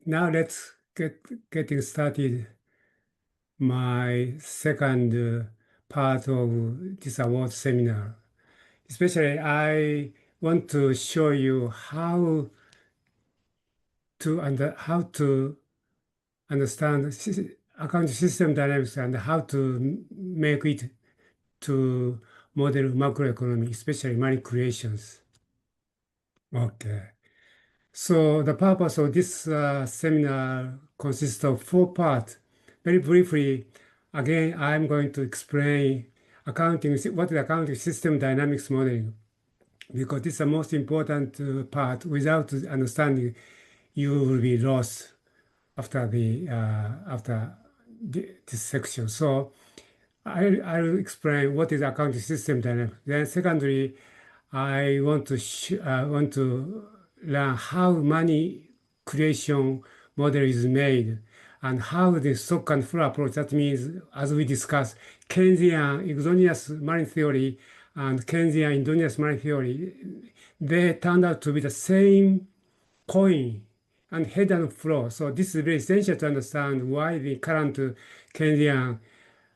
Now let's getting started. My second part of this award seminar. Especially, I want to show you how to understand accounting system dynamics and how to make it to model macroeconomy, especially money creations. Okay. So the purpose of this seminar consists of four parts. Very briefly, again, I'm going to explain what is accounting system dynamics modeling, because this is the most important part. Without understanding, you will be lost after this section. So I'll explain what is accounting system dynamics. Then secondly, I want to learn how money creation model is made and how the stock and flow approach. That means, as we discussed, Keynesian exogenous money theory and Keynesian endogenous money theory, they turned out to be the same coin and head and flow. So this is very essential to understand why the current Keynesian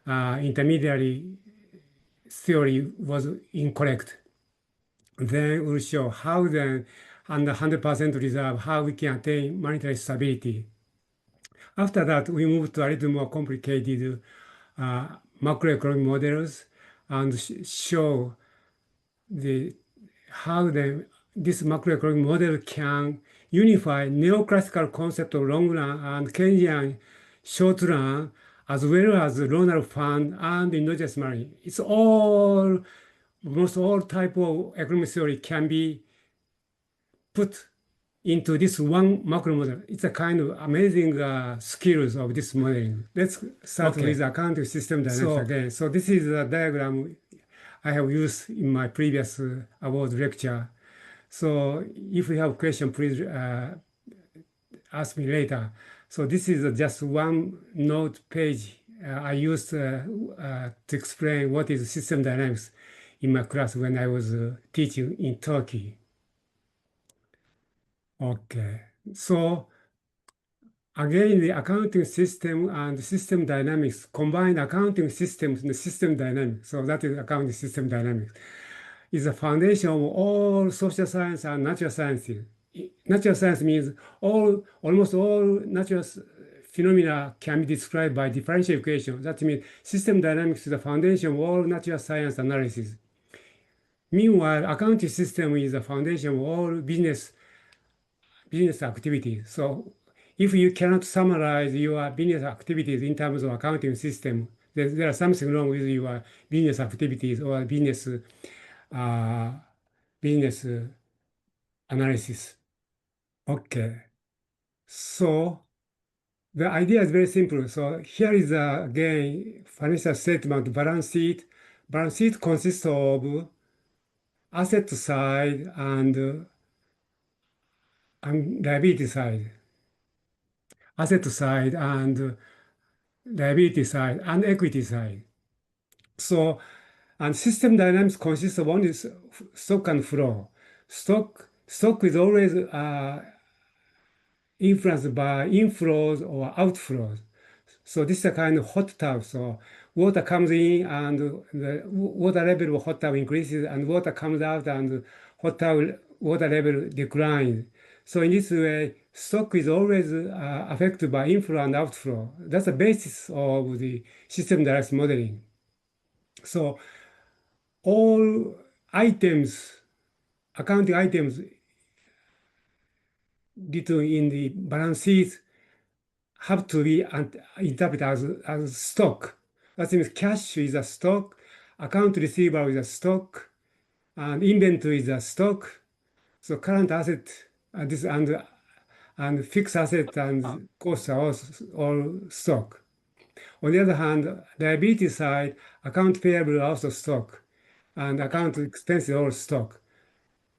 intermediary theory was incorrect. Then we'll show how then under 100% reserve, how we can attain monetary stability. After that, we move to a little more complicated macroeconomic models and show how this macroeconomic model can unify neoclassical concept of long run and Keynesian short run, as well as loan fund and endogenous money. It's almost all type of economic theory can be put into this one macro model. It's a kind of amazing skills of this modeling. Let's start with accounting system dynamics again. So this is a diagram I have used in my previous award lecture. So if you have a question, please ask me later. So this is just one note page I used to explain what is system dynamics in my class when I was teaching in Turkey. Okay, so again, the accounting system and system dynamics combine accounting systems and system dynamics. So that is accounting system dynamics. Is the foundation of all social science and natural sciences. Natural science means almost all natural phenomena can be described by differential equation. That means system dynamics is the foundation of all natural science analysis. Meanwhile, accounting system is the foundation of all business activities. So if you cannot summarize your business activities in terms of accounting system, there is something wrong with your business activities or business analysis. Okay, so the idea is very simple. So here is again financial statement balance sheet. Balance sheet consists of asset side and liability side. Asset side and liability side and equity side. So, and system dynamics consists of only stock and flow. Stock is always influenced by inflows or outflows. So this is a kind of hot tub. So water comes in and the water level of hot tub increases and water comes out and water level declines. So in this way, stock is always affected by inflow and outflow. That's the basis of the system dynamics modeling. So all items, accounting items written in the balance sheet have to be interpreted as stock. That means cash is a stock, account receivable is a stock, and inventory is a stock. So current asset and fixed asset and costs are all stock. On the other hand, liability side, account payable are also stock, and account expenses are all stock.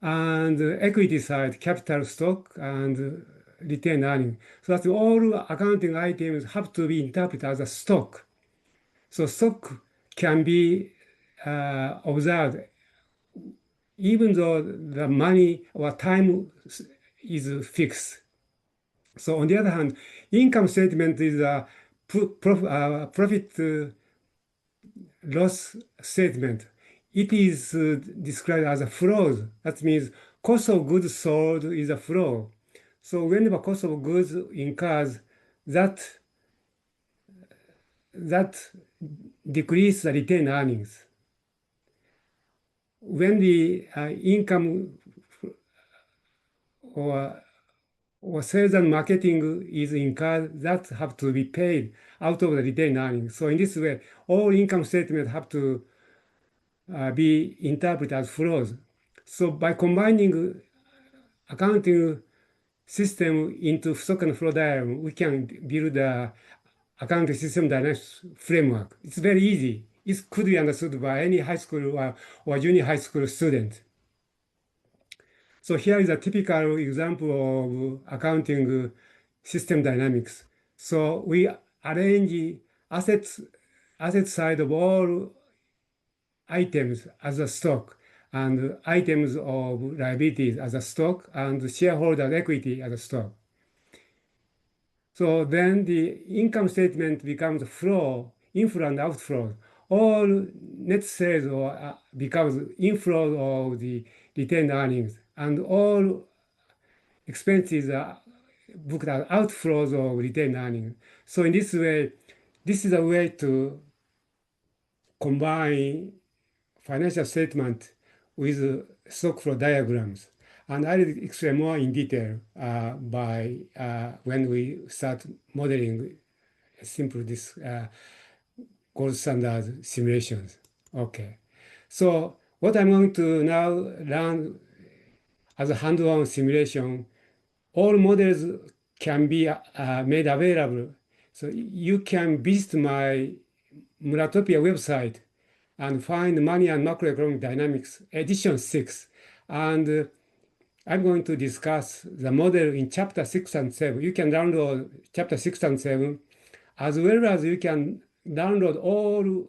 And equity side, capital stock and retained earnings. So that all accounting items have to be interpreted as a stock. So stock can be observed even though the money or time is fixed. So on the other hand, income statement is a profit loss statement. It is described as a flow. That means cost of goods sold is a flow. So whenever cost of goods incurs, that that decrease the retained earnings. When the income or sales and marketing is incurred, that have to be paid out of the retained earnings. So in this way, all income statements have to be interpreted as flows. So by combining accounting system into stock and flow diagram, we can build a accounting system dynamics framework. It's very easy. It could be understood by any high school or junior high school student. So here is a typical example of accounting system dynamics. So we arrange asset side of all items as a stock and items of liabilities as a stock and shareholder equity as a stock. So then the income statement becomes flow, inflow and outflow. All net sales or becomes inflow of the retained earnings, and all expenses are booked as outflows of retained earnings. So in this way, this is a way to combine financial statement with stock flow diagrams. And I'll explain more in detail when we start modeling simple this gold standard simulations. Okay. So what I'm going to now learn as a hand-on simulation, all models can be made available. So you can visit my Muratopia website and find Money and Macroeconomic Dynamics edition 6. And I'm going to discuss the model in chapter 6 and 7. You can download chapter 6 and 7, as well as you can download all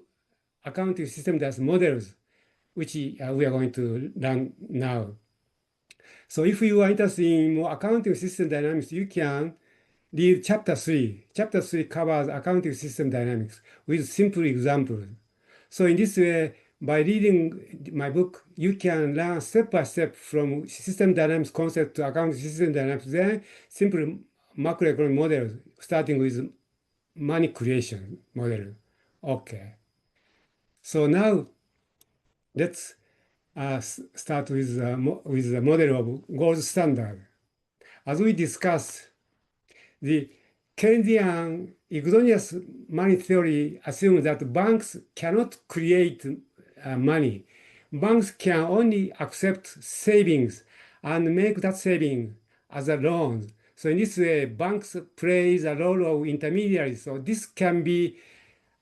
accounting system dynamics models, which we are going to learn now. So if you are interested in more accounting system dynamics, you can read chapter 3. Chapter 3 covers accounting system dynamics with simple examples. So in this way, by reading my book, you can learn step by step from system dynamics concept to accounting system dynamics, then simple macroeconomic models, starting with money creation model. Okay. So now let's start with the model of gold standard. As we discussed, the Keynesian exogenous money theory assumes that banks cannot create money. Banks can only accept savings and make that saving as a loan. So in this way, banks play the role of intermediaries. So this can be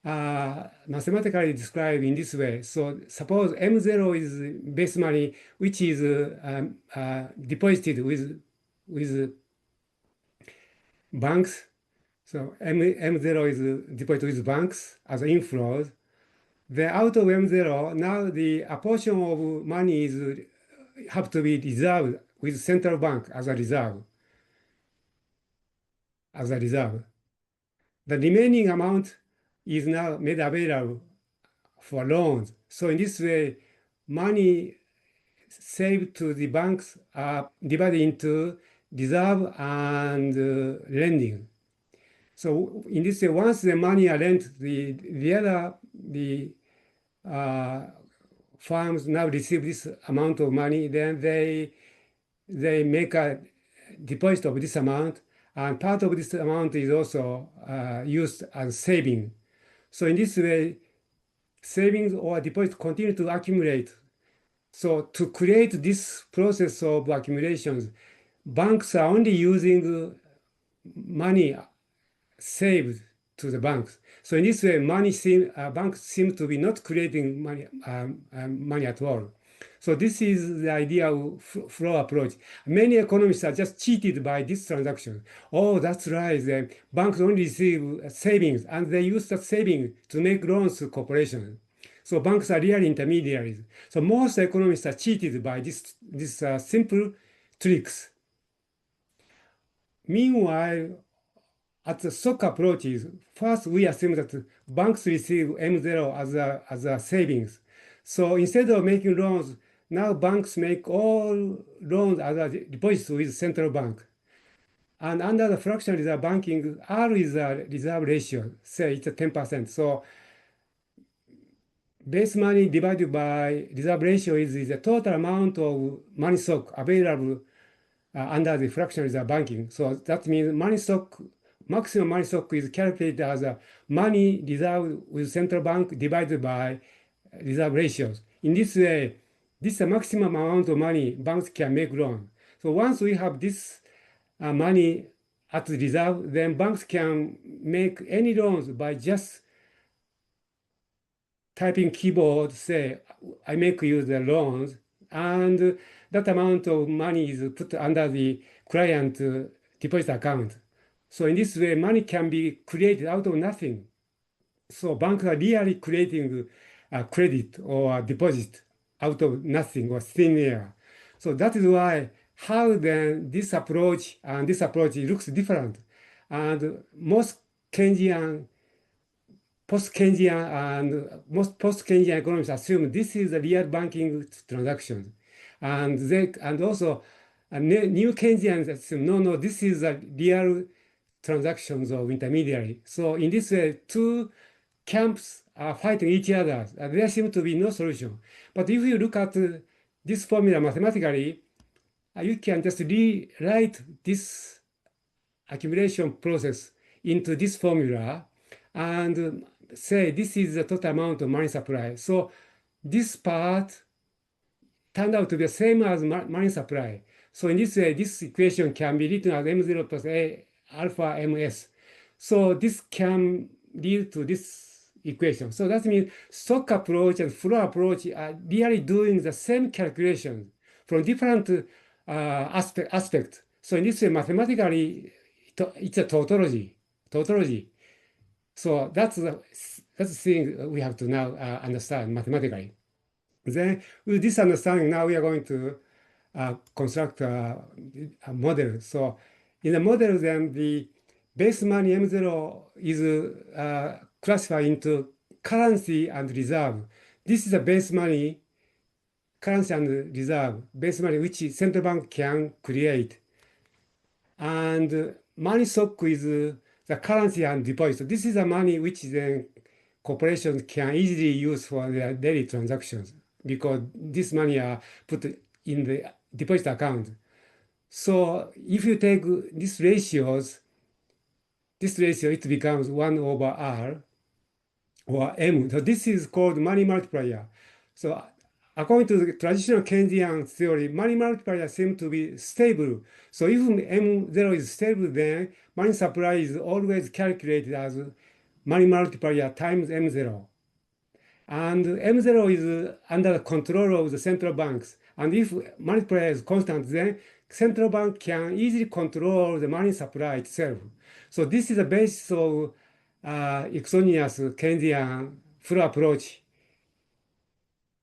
mathematically described in this way. So suppose M0 is base money, which is deposited with banks. So M0 is deposited with banks as inflows. Then out of M0, now a portion of money have to be reserved with central bank as a reserve. The remaining amount is now made available for loans. So in this way, money saved to the banks are divided into reserve and lending. So in this way, once the money are lent, the firms now receive this amount of money, then they make a deposit of this amount, and part of this amount is also used as saving. So in this way, savings or deposits continue to accumulate. So to create this process of accumulations, banks are only using money saved to the banks. So in this way, banks seem to be not creating money at all. So this is the idea of flow approach. Many economists are just cheated by this transaction. Oh, that's right. The banks only receive savings, and they use that saving to make loans to corporations. So banks are really intermediaries. So most economists are cheated by this simple tricks. Meanwhile, at the stock approaches, first we assume that banks receive M0 as a savings. So instead of making loans, now banks make all loans as a deposits with central bank. And under the fractional reserve banking, R is a reserve ratio, say it's a 10%. So base money divided by reserve ratio is the total amount of money stock available under the fractional reserve banking. So that means money stock, maximum money stock is calculated as a money reserved with central bank divided by reserve ratios. In this way, this is the maximum amount of money banks can make loan. So once we have this money at the reserve, then banks can make any loans by just typing keyboard, say, I make you the loans, and that amount of money is put under the client deposit account. So in this way, money can be created out of nothing. So banks are really creating a credit or a deposit out of nothing or thin air. So that is why how then this approach and this approach looks different. And most Keynesian, post-Keynesian and most post-Keynesian economists assume this is a real banking transaction. And also new Keynesians assume, no, this is a real transactions of intermediary. So in this way, two camps are fighting each other. There seems to be no solution. But if you look at this formula mathematically, you can just rewrite this accumulation process into this formula and say this is the total amount of money supply. So this part turned out to be the same as money supply. So in this way, this equation can be written as M0 plus A alpha ms. So this can lead to this equation. So that means stock approach and flow approach are really doing the same calculation from different aspect. So in this way, mathematically, it's a tautology. So that's the thing we have to now understand mathematically. Then with this understanding, now we are going to construct a model. So in the model, then the base money M0 is classified into currency and reserve. This is the base money, currency and reserve, base money which central bank can create. And money stock is the currency and deposit. This is the money which then corporations can easily use for their daily transactions because this money are put in the deposit account. So if you take these ratios, it becomes 1 over R or M. So this is called money multiplier. So according to the traditional Keynesian theory, money multiplier seems to be stable. So if M0 is stable, then money supply is always calculated as money multiplier times M0. And M0 is under the control of the central banks. And if multiplier is constant, then central bank can easily control the money supply itself. So this is the basis of exogenous Keynesian flow approach.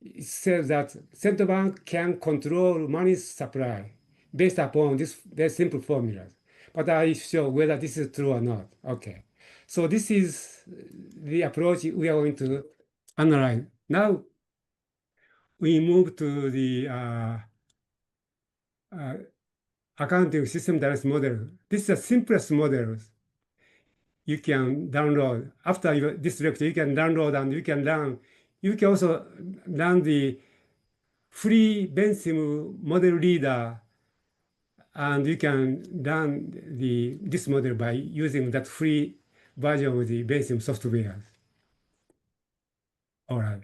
It says that central bank can control money supply based upon this very simple formulas. But I show whether this is true or not. Okay. So this is the approach we are going to analyze. Now we move to the accounting system dynamics model. This is the simplest model you can download. After this lecture, you can download and you can learn. You can also learn the free Bensim model reader, and you can learn this model by using that free version of the Bensim software. All right.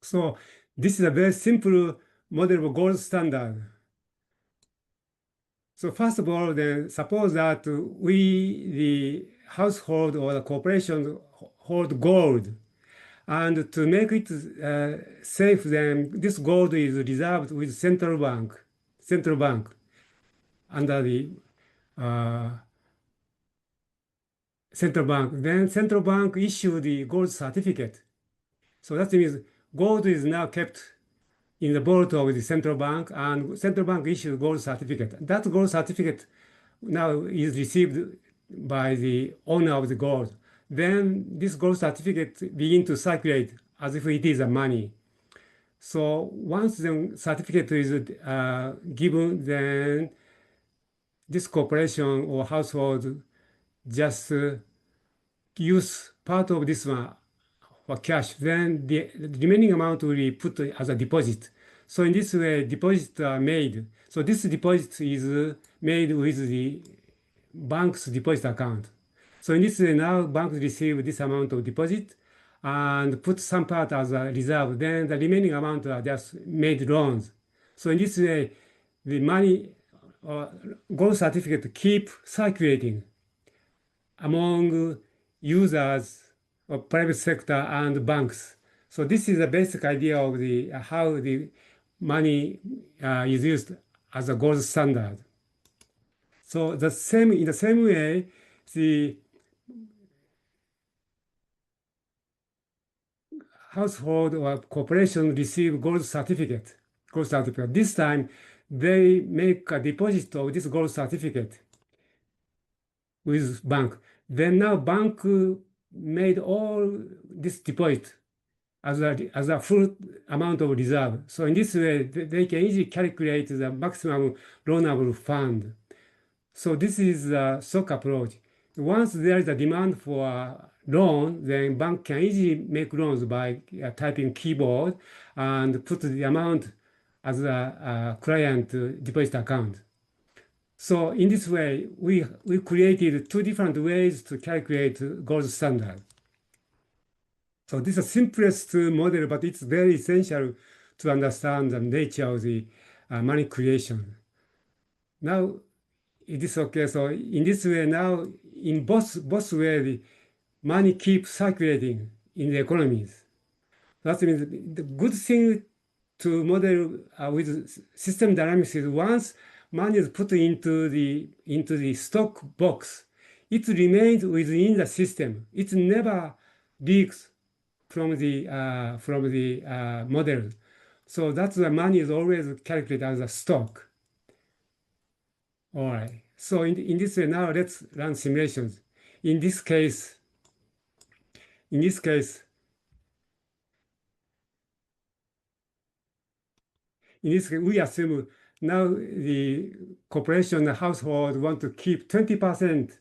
So this is a very simple model of gold standard. So first of all, then suppose that we, the household or the corporation, hold gold. And to make it safe, then this gold is reserved with central bank under the central bank. Then central bank issue the gold certificate. So that means gold is now kept in the vault of the central bank, and central bank issues gold certificate. That gold certificate now is received by the owner of the gold, then this gold certificate begin to circulate as if it is a money. So once the certificate is given, then this corporation or household just use part of this one for cash. Then the remaining amount will be put as a deposit. So in this way, deposits are made. So this deposit is made with the bank's deposit account. So in this way, now banks receive this amount of deposit and put some part as a reserve. Then the remaining amount are just made loans. So in this way, the money or gold certificate keep circulating among users of private sector and banks. So this is the basic idea of the how the money is used as a gold standard. So in the same way, the household or corporation receive gold certificate. Gold certificate. This time, they make a deposit of this gold certificate with bank. Then now bank made all this deposit as a full amount of reserve. So in this way, they can easily calculate the maximum loanable fund. So this is a stock approach. Once there is a demand for a loan, then bank can easily make loans by typing keyboard and put the amount as a client deposit account. So in this way, we created two different ways to calculate gold standard. So this is the simplest model, but it's very essential to understand the nature of the money creation. Now, it is okay. So in this way, now in both ways, the money keeps circulating in the economies. That means the good thing to model with system dynamics is once money is put into the stock box, it remains within the system. It never leaks from the model. So that's the money is always calculated as a stock. All right. So in this way, now let's run simulations. In this case, we assume now the corporation and household want to keep 20%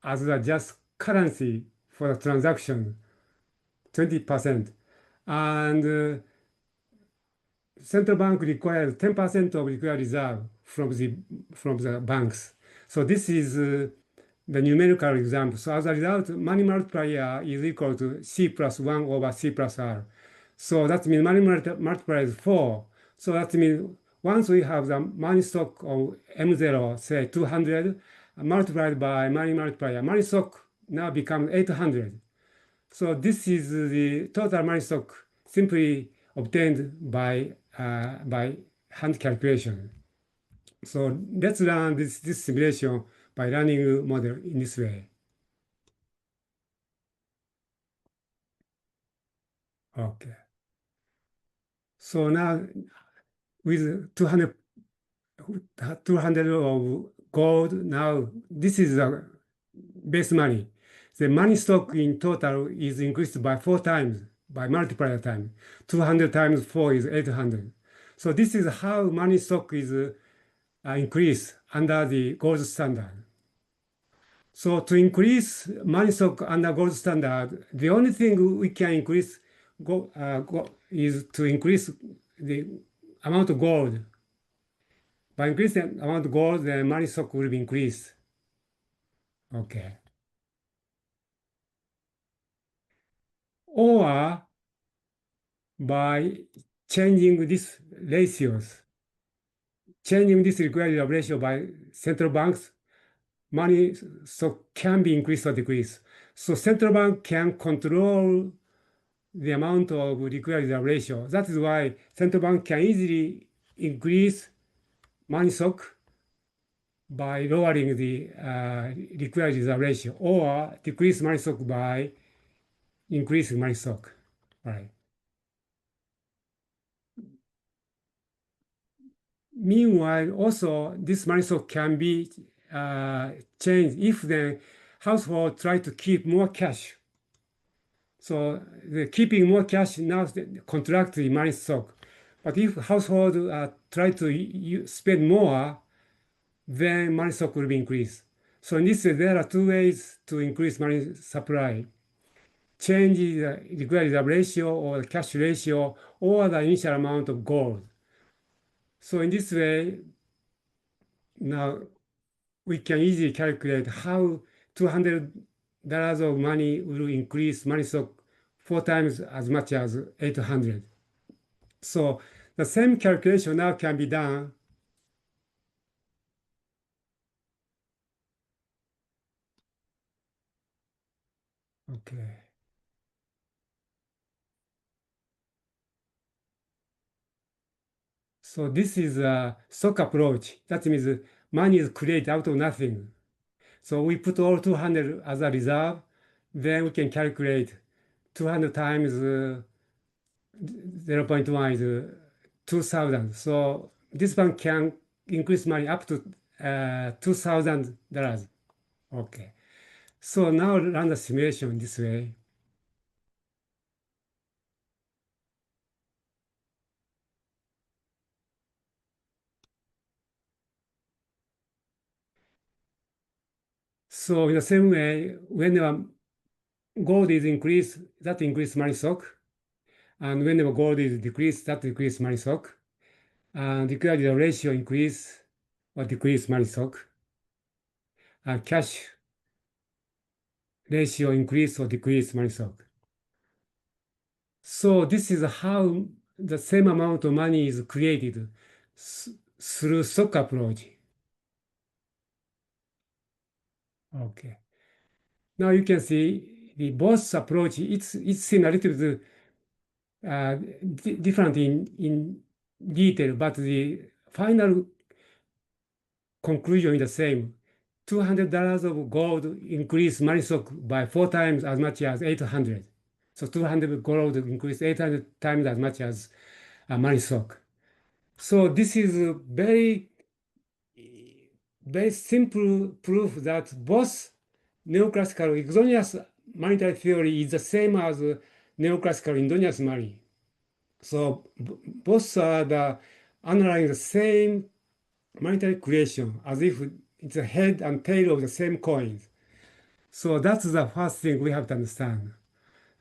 as a just currency for the transaction, 20%. And central bank requires 10% of required reserve from the banks. So this is the numerical example. So as a result, money multiplier is equal to C plus 1 over C plus R. So that means money multiplier is 4. So that means once we have the money stock of M0, say 200, multiplied by money multiplier, money stock now becomes 800. So this is the total money stock simply obtained by hand calculation. So let's run this simulation by running a model in this way. Okay. So now with 200 of gold, now this is the base money. The money stock in total is increased by 4 times, by multiplier time. 200 times 4 is 800. So this is how money stock is increased under the gold standard. So to increase money stock under gold standard, the only thing we can increase is to increase the amount of gold. By increasing the amount of gold, the money stock will be increased. Okay. Or by changing these ratios, changing this required ratio by central banks, money stock can be increased or decreased. So central bank can control the amount of required ratio. That is why central bank can easily increase money stock by lowering the required ratio, or decrease money stock by increasing money stock. All right. Meanwhile, also this money stock can be change if the household try to keep more cash. So the keeping more cash now contract the money stock. But if household try to spend more, then money stock will be increased. So in this way, there are two ways to increase money supply. Change the liquidity ratio or the cash ratio or the initial amount of gold. So in this way, now we can easily calculate how $200 of money will increase money stock 4 times as much as 800. So the same calculation now can be done. Okay. So this is a stock approach. That means money is created out of nothing. So we put all 200 as a reserve, then we can calculate 200 times 0.1 is 2,000. So this bank can increase money up to $2,000. Okay. So now run the simulation this way. So in the same way, whenever gold is increased, that increase money stock. And whenever gold is decreased, that decrease money stock. And liquidity ratio increase or decrease money stock. And cash ratio increase or decrease money stock. So this is how the same amount of money is created through stock approach. Okay. Now you can see the both approach, it's seems a little bit different in detail, but the final conclusion is the same. $200 of gold increased money stock by 4 times as much as 800. So 200 gold increased 800 times as much as money stock. So this is a very simple proof that both neoclassical exogenous monetary theory is the same as neoclassical endogenous money. So both are underlying the same monetary creation, as if it's the head and tail of the same coins. So that's the first thing we have to understand.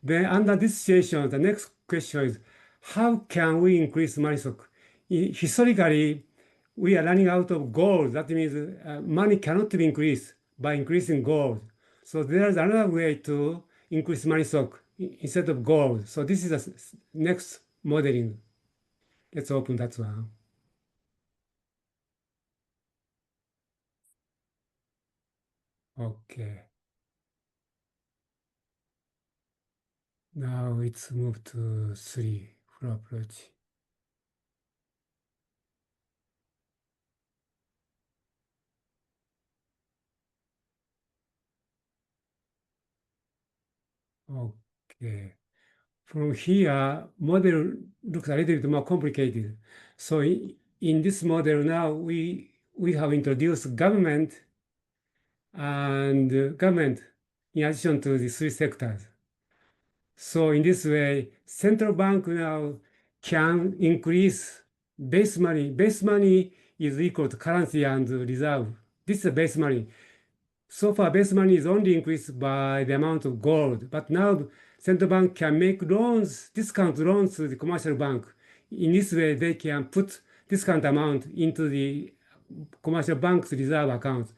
Then under this situation, the next question is, how can we increase money stock? Historically, we are running out of gold. That means money cannot be increased by increasing gold. So there's another way to increase money stock instead of gold. So this is the next modeling. Let's open that one. Okay. Now let's move to 3 flow approach. Okay. From here, model looks a little bit more complicated. So in this model now, we have introduced government and government in addition to the 3 sectors. So in this way, central bank now can increase base money. Base money is equal to currency and reserve. This is the base money. So far, base money is only increased by the amount of gold, but now central bank can make loans, discount loans to the commercial bank. In this way, they can put discount amount into the commercial bank's reserve account.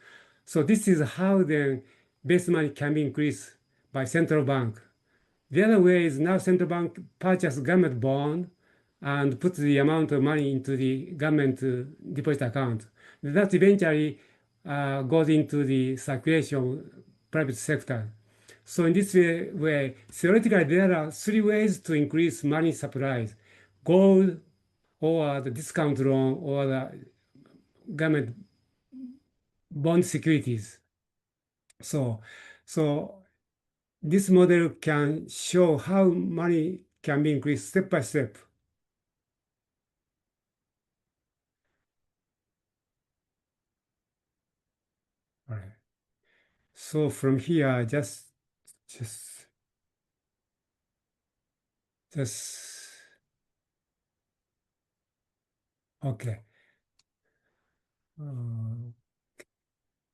So this is how the base money can be increased by central bank. The other way is now central bank purchase government bond and put the amount of money into the government deposit account. That eventually goes into the circulation private sector. So in this way, theoretically, there are 3 ways to increase money supplies: gold, or the discount loan, or the government bond securities. So this model can show how money can be increased step by step. So from here, just, okay. Now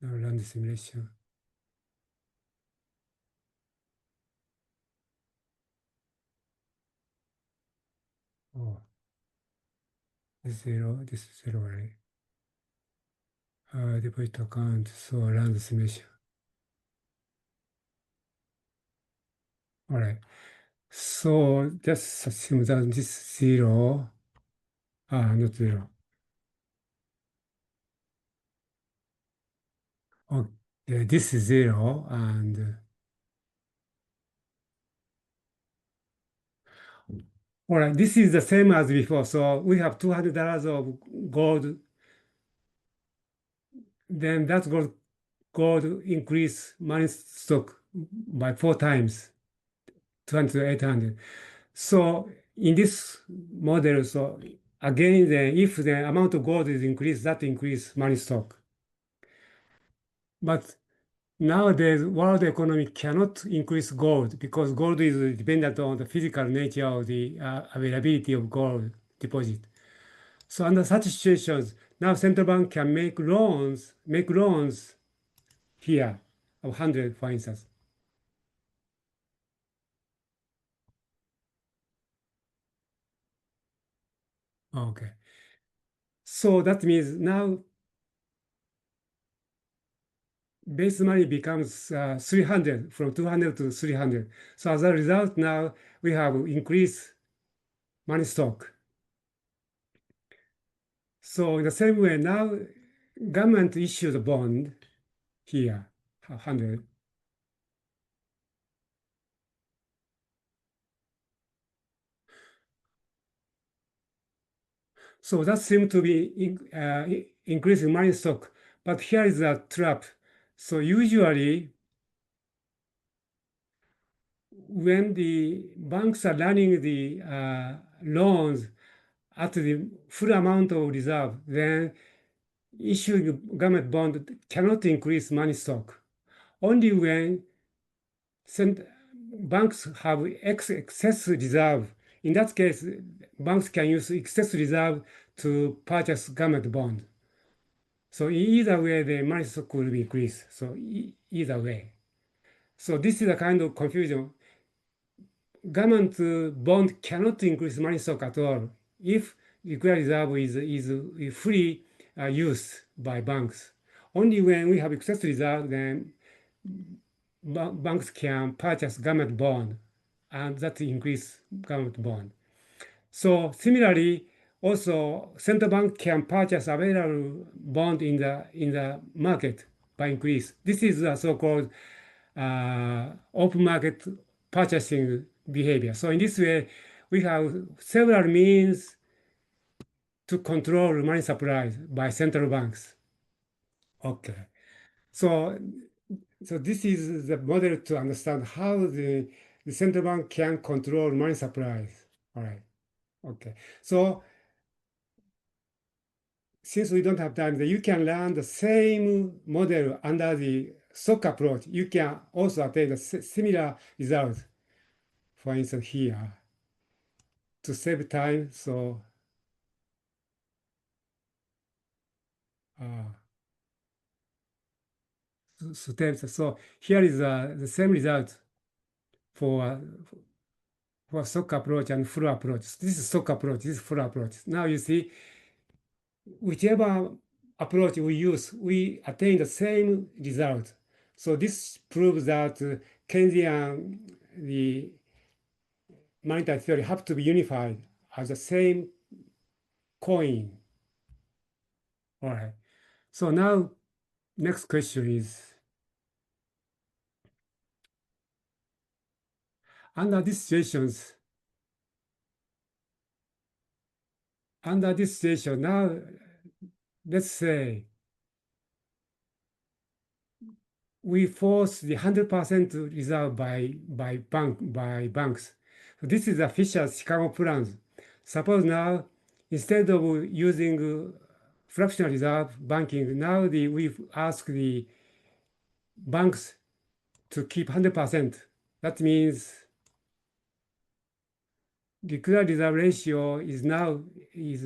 run the simulation. Oh, this is zero, right? Deposit account, so run the simulation. All right. So just assume that this zero, not zero. Okay, this is zero, and all right, this is the same as before. So we have $200 of gold. Then that gold increase money stock by 4 times, 200 to 800. So in this model, so again, then if the amount of gold is increased, that increase money stock. But nowadays, world economy cannot increase gold because gold is dependent on the physical nature of the availability of gold deposit. So under such situations, now central bank can make loans here of 100, for instance. Okay. So that means now base money becomes 300 from 200 to 300. So as a result, now we have increased money stock. So in the same way, now government issued a bond here, 100. So that seems to be increasing money stock. But here is a trap. So usually when the banks are running the loans at the full amount of reserve, then issuing government bond cannot increase money stock. Only when banks have excess reserve, in that case, banks can use excess reserve to purchase government bond. So either way, the money stock will be increased. So either way. So this is a kind of confusion. Government bond cannot increase money stock at all if liquid reserve is free used by banks. Only when we have excess reserve, then banks can purchase government bond, and that increase government bond. So similarly, also central bank can purchase available bond in the market by increase. This is a so-called open market purchasing behavior. So in this way, we have several means to control money supply by central banks. Okay. So, so this is the model to understand how the central bank can control money supplies. All right. Okay. So since we don't have time, then you can learn the same model under the stock approach. You can also attain a similar result. For instance, here to save time. So, uh, so here is the same result for for stock approach and full approach. This is stock approach. This is full approach. Now you see, whichever approach we use, we attain the same result. So this proves that Keynesian, the monetary theory have to be unified as the same coin. All right. So now next question is, under these situations, under this situation, now let's say we force the 100% reserve by banks. So this is a Fisher-Chicago plan. Suppose now instead of using fractional reserve banking, now we ask the banks to keep 100%. That means liquidity reserve ratio is now is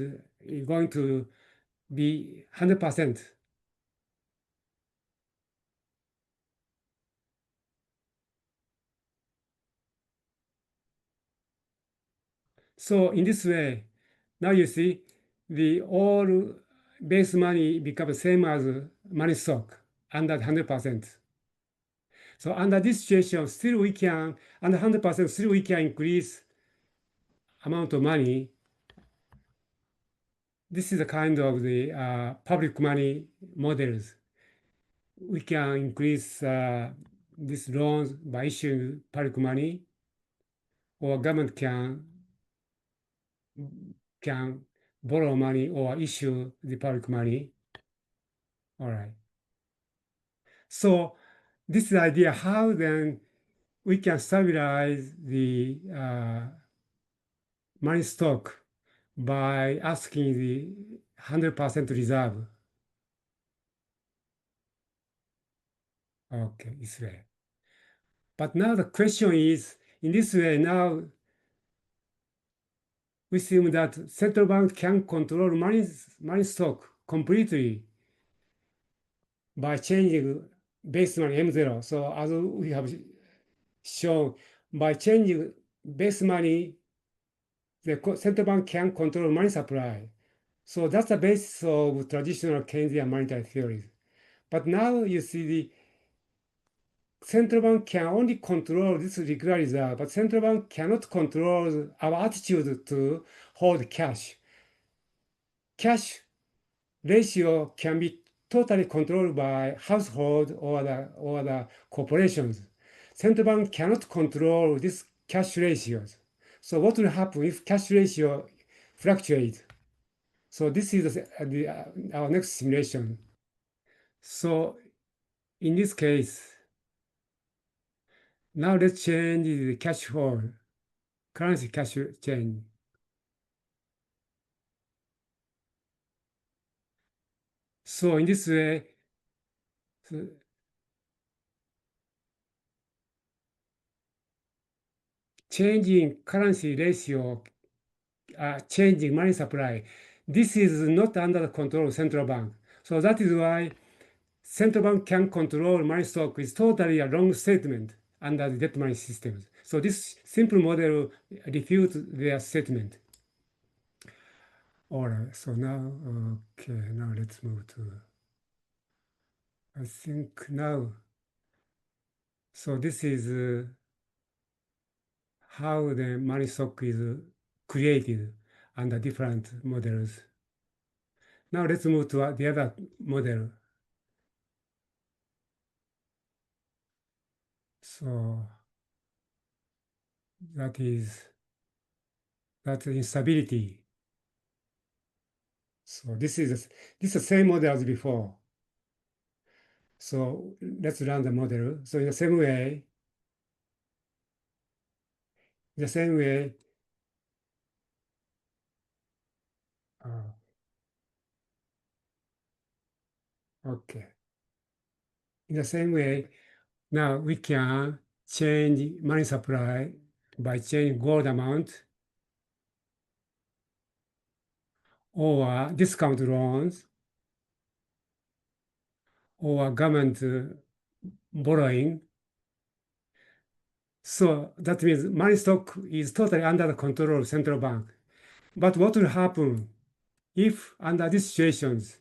going to be 100%. So in this way, now you see the all base money becomes same as money stock under 100%. So under this situation, still we can, under 100%, still we can increase amount of money. This is a kind of the public money models. We can increase these loans by issuing public money, or government can borrow money or issue the public money. All right. So this is the idea how then we can stabilize the money stock by asking the 100% reserve. Okay, this way. But now the question is, in this way, now we assume that central bank can control money stock completely by changing base money M0. So as we have shown, by changing base money, the central bank can control money supply. So that's the basis of traditional Keynesian monetary theory. But now you see the central bank can only control this liquid reserve, but central bank cannot control our attitude to hold cash. Cash ratio can be totally controlled by household or the corporations. Central bank cannot control this cash ratios. So what will happen if cash ratio fluctuates? So this is our next simulation. So in this case, now let's change the cash hold, currency cash change. So in this way, so changing currency ratio, changing money supply, this is not under the control of central bank. So that is why central bank can control money stock is totally a wrong statement under the debt money systems. So this simple model refutes their statement. All right, so now, okay, now let's move to, I think now, so this is how the money stock is created under different models. Now let's move to the other model. So that is instability. So this is the same model as before. So let's run the model. So in the same way, uh, okay. In the same way, now we can change money supply by changing gold amount or discount loans or government borrowing. So that means money stock is totally under the control of central bank. But what will happen if under these situations,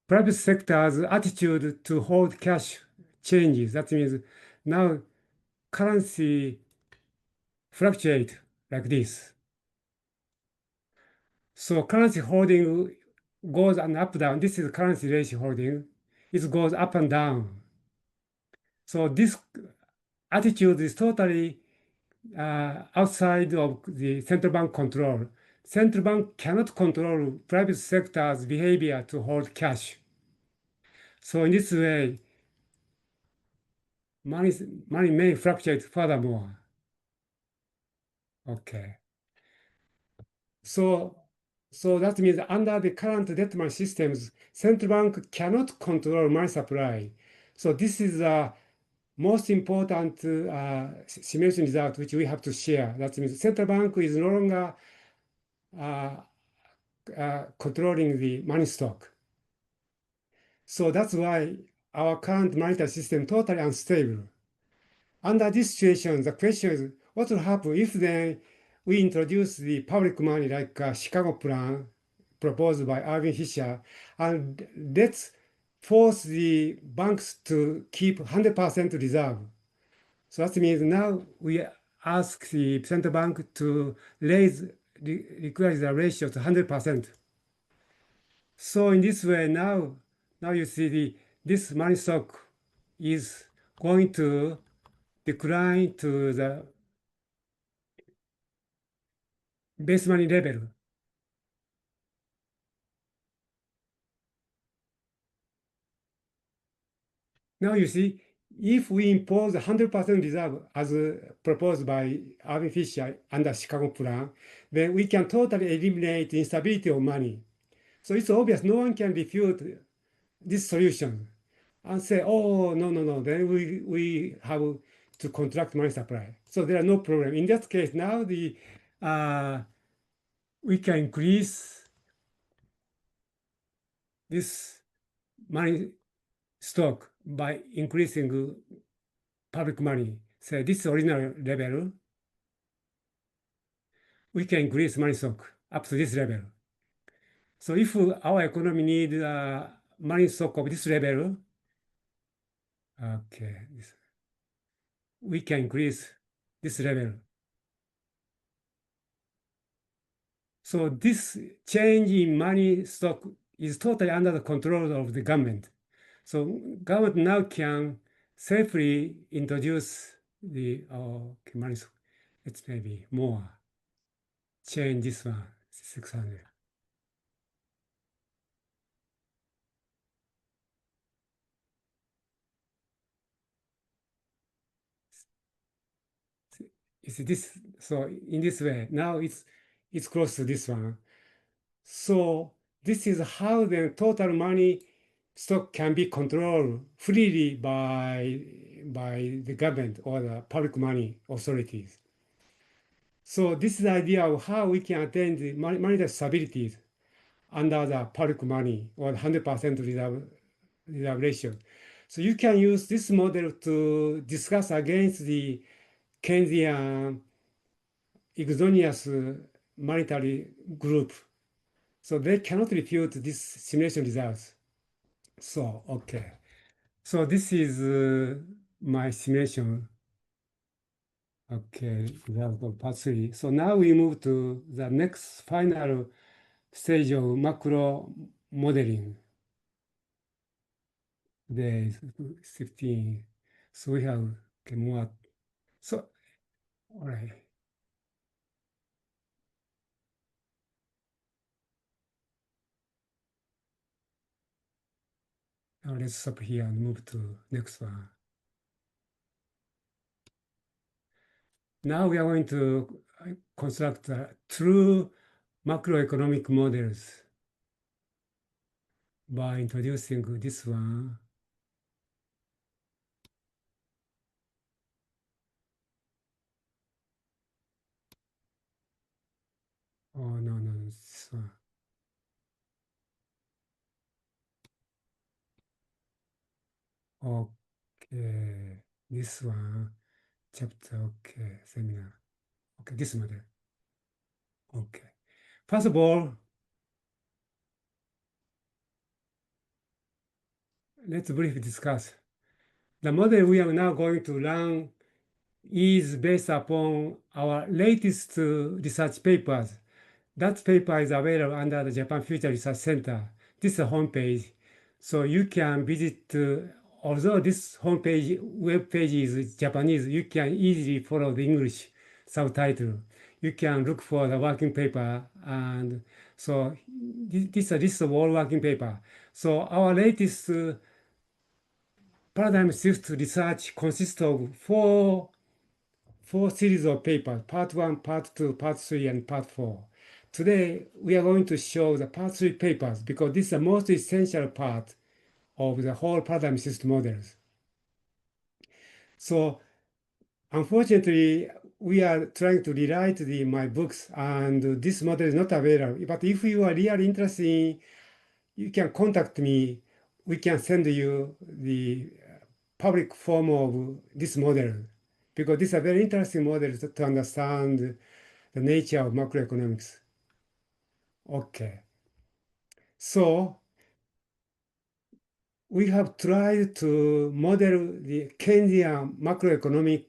private sector's attitude to hold cash changes? That means now currency fluctuate like this. So currency holding goes up down. This is currency ratio holding. It goes up and down. So this attitude is totally outside of the central bank control. Central bank cannot control private sector's behavior to hold cash. So in this way, money may fluctuate furthermore. Okay. So that means under the current debt money systems, central bank cannot control money supply. So this is the most important simulation result which we have to share. That means central bank is no longer uh, controlling the money stock. So that's why our current monetary system totally unstable. Under this situation, the question is, what will happen if then we introduce the public money like Chicago plan proposed by Irving Fisher, and let's force the banks to keep 100% reserve. So that means now we ask the central bank to raise the ratio to 100%. So in this way, now you see this money stock is going to decline to the base money level. Now you see, if we impose 100% reserve as proposed by Irving Fisher under Chicago plan, then we can totally eliminate the instability of money. So it's obvious no one can refute this solution and say, oh, no, no, no, then we have to contract money supply. So there are no problem. In that case, now we can increase this money stock by increasing public money. Say this original level, we can increase money stock up to this level. So if our economy needs money stock of this level, okay, we can increase this level. So this change in money stock is totally under the control of the government. So government now can safely introduce the money stock. It's maybe more. Change this one, 600. You see this, so in this way, now it's close to this one. So this is how the total money stock can be controlled freely by the government or the public money authorities. So this is the idea of how we can attain the monetary stability under the public money or 100% reserve ratio. So you can use this model to discuss against the Keynesian exogenous monetary group. So they cannot refute this simulation results. So, okay. So this is my simulation. Okay, result of part 3. So now we move to the next final stage of macro modeling. Day 15. So we have more. So, all right. Now let's stop here and move to next one. Now we are going to construct true macroeconomic models by introducing this one. Oh, no, no, this one. Okay, this one, chapter, okay, seminar. Okay, this model. Okay. First of all, let's briefly discuss. The model we are now going to run is based upon our latest research papers. That paper is available under the Japan Future Research Center. This is a homepage. So you can visit, although this homepage, web page is Japanese, you can easily follow the English subtitle. You can look for the working paper. And so this is a list of all working paper. So our latest paradigm shift research consists of four series of papers, part 1, part 2, part 3, and part 4. Today, we are going to show the part 3 papers because this is the most essential part of the whole paradigm shift models. So unfortunately, we are trying to rewrite my books, and this model is not available. But if you are really interested in, you can contact me. We can send you the public form of this model, because this is a very interesting model to understand the nature of macroeconomics. Okay, so we have tried to model the Keynesian macroeconomic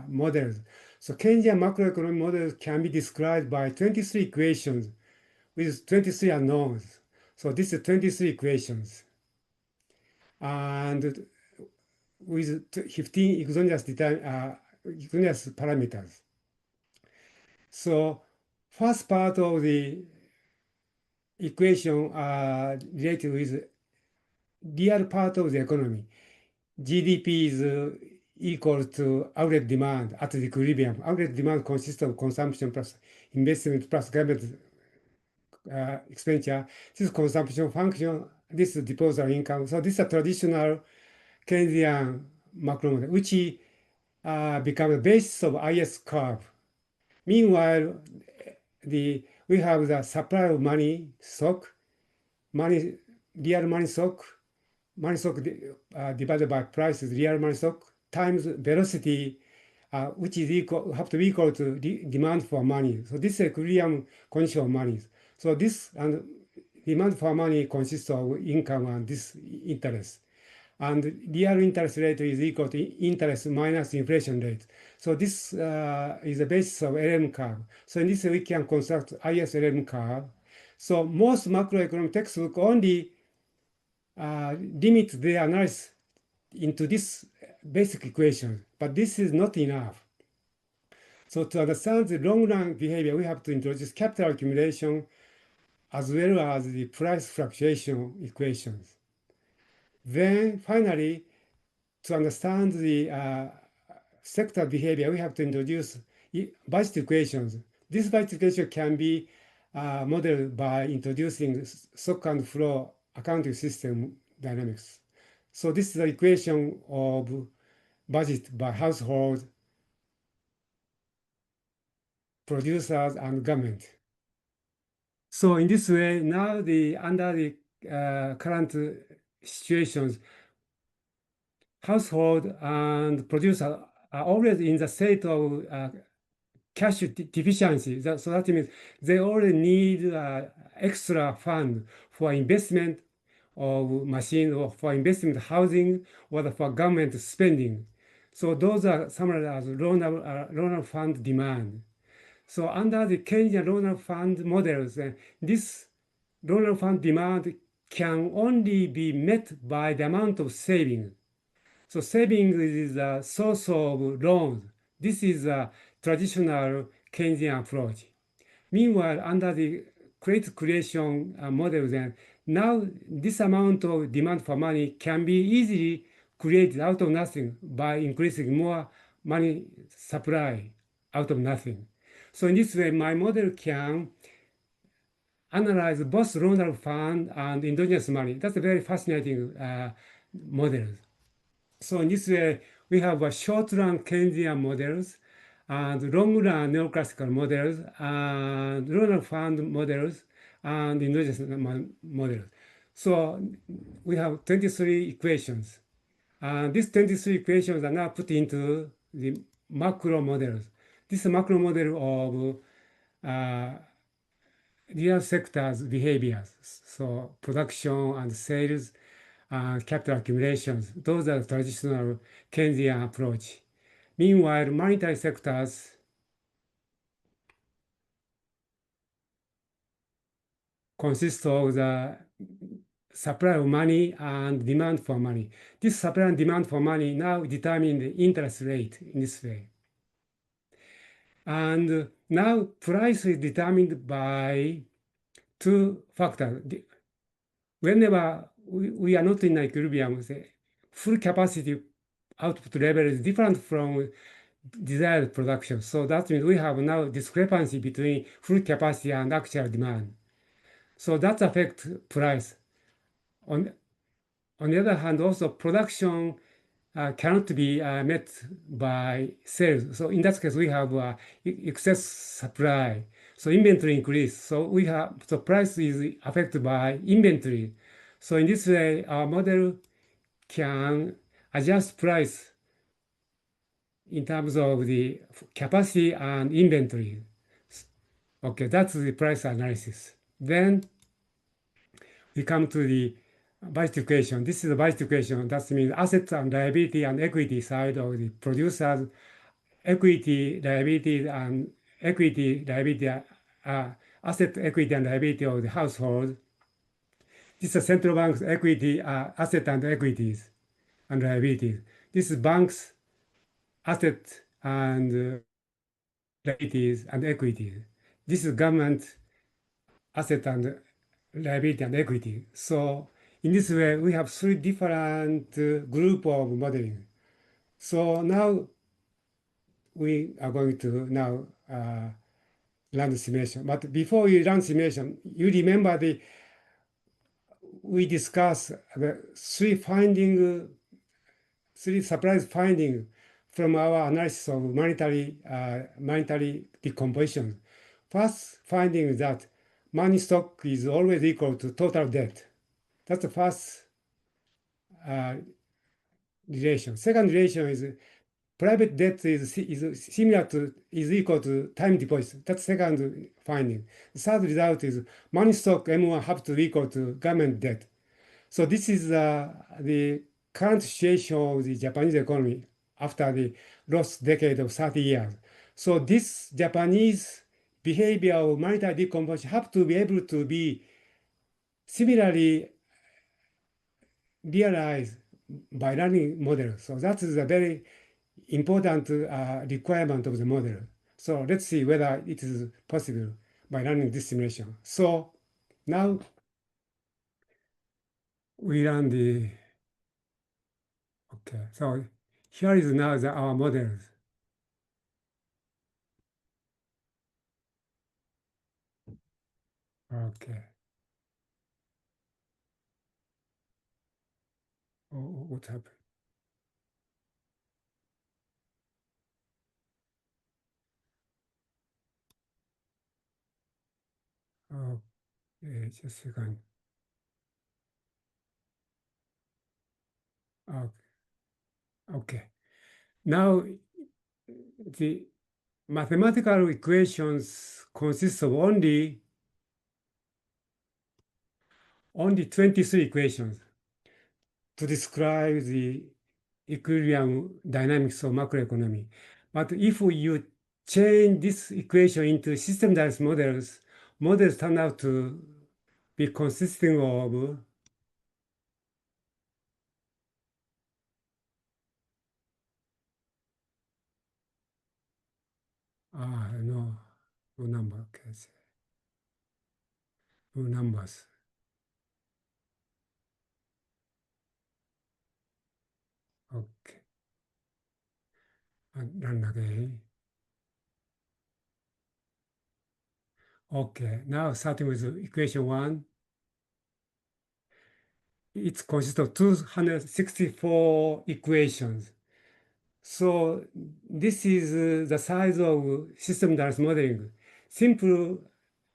models. So Keynesian macroeconomic models can be described by 23 equations with 23 unknowns. So this is 23 equations and with 15 exogenous parameters. So first part of the equation are related with real part of the economy. GDP is equal to outlet demand at the equilibrium. Outlet demand consists of consumption plus investment plus government expenditure. This is consumption function. This is disposable income. So this is a traditional Keynesian macro model, which become the basis of IS curve. Meanwhile, we have the supply of money stock, money real money stock, divided by price is real money stock times velocity, which is equal have to be equal to demand for money. So this is equilibrium condition of money. So this and demand for money consists of income and this interest. And real interest rate is equal to interest minus inflation rate. So this is the basis of LM curve. So in this way we can construct ISLM curve. So most macroeconomic textbook only limit their analysis into this basic equation, but this is not enough. So to understand the long-run behavior, we have to introduce capital accumulation as well as the price fluctuation equations. Then finally, to understand the sector behavior, we have to introduce budget equations. This budget equation can be modeled by introducing stock and flow accounting system dynamics. So this is the equation of budget by household, producers, and government. So in this way, now under the current situations, household and producer are always in the state of cash deficiency. So that means they already need extra fund for investment of machine or for investment housing or for government spending. So those are summarized as loan fund demand. So under the Keynesian loan fund models, this loan fund demand can only be met by the amount of saving. So savings is a source of loans. This is a traditional Keynesian approach. Meanwhile, under the credit creation model, then now this amount of demand for money can be easily created out of nothing by increasing more money supply out of nothing. So in this way, my model can analyze both loan fund and endogenous money. That's a very fascinating model. So in this way, we have a short-run Keynesian models and long-run neoclassical models and loan fund models and endogenous models. So we have 23 equations. And these 23 equations are now put into the macro models. This is a macro model of real sectors behaviors. So production and sales, capital accumulations. Those are traditional Keynesian approach. Meanwhile, monetary sectors consist of the supply of money and demand for money. This supply and demand for money now determine the interest rate in this way. And now price is determined by two factors. Whenever we are not in equilibrium, the full capacity output level is different from desired production. So that means we have now discrepancy between full capacity and actual demand. So that affects price. On the other hand, also production cannot be met by sales. So in that case, we have excess supply. So inventory increase. So we have the price is affected by inventory. So in this way, our model can adjust price in terms of the capacity and inventory. Okay, that's the price analysis. Then we come to the budget equation. This is a budget equation. That means asset and liability and equity side of the producers, equity, liability, and equity, liability, asset, equity, and liability of the household. This is central bank's equity, asset and equities and liabilities. This is bank's asset and liabilities and equities. This is government asset and liability and equity. So in this way, we have three different group of modeling. So now we are going to now run the simulation. But before we run simulation, you remember we discussed the three surprise findings from our analysis of monetary decomposition. First finding is that money stock is always equal to total debt. That's the first uh, relation. Second relation is private debt is equal to time deposit. That's second finding. The third result is money stock M1 have to equal to government debt. So this is the current situation of the Japanese economy after the lost decade of 30 years. So this Japanese behavior of monetary decomposition have to be able to be similarly realized by running models. So that is a very important requirement of the model. So let's see whether it is possible by running this simulation. So now we run the, okay, so here is now our models. Okay. What happened? Okay, just a second. Okay. Now the mathematical equations consist of only 23 equations to describe the equilibrium dynamics of macroeconomy. But if you change this equation into system dynamics models turn out to be consisting of no number. Okay, no numbers. Okay, and run again. Okay, now starting with equation one, it consists of 264 equations. So this is the size of system dynamics modeling. Simple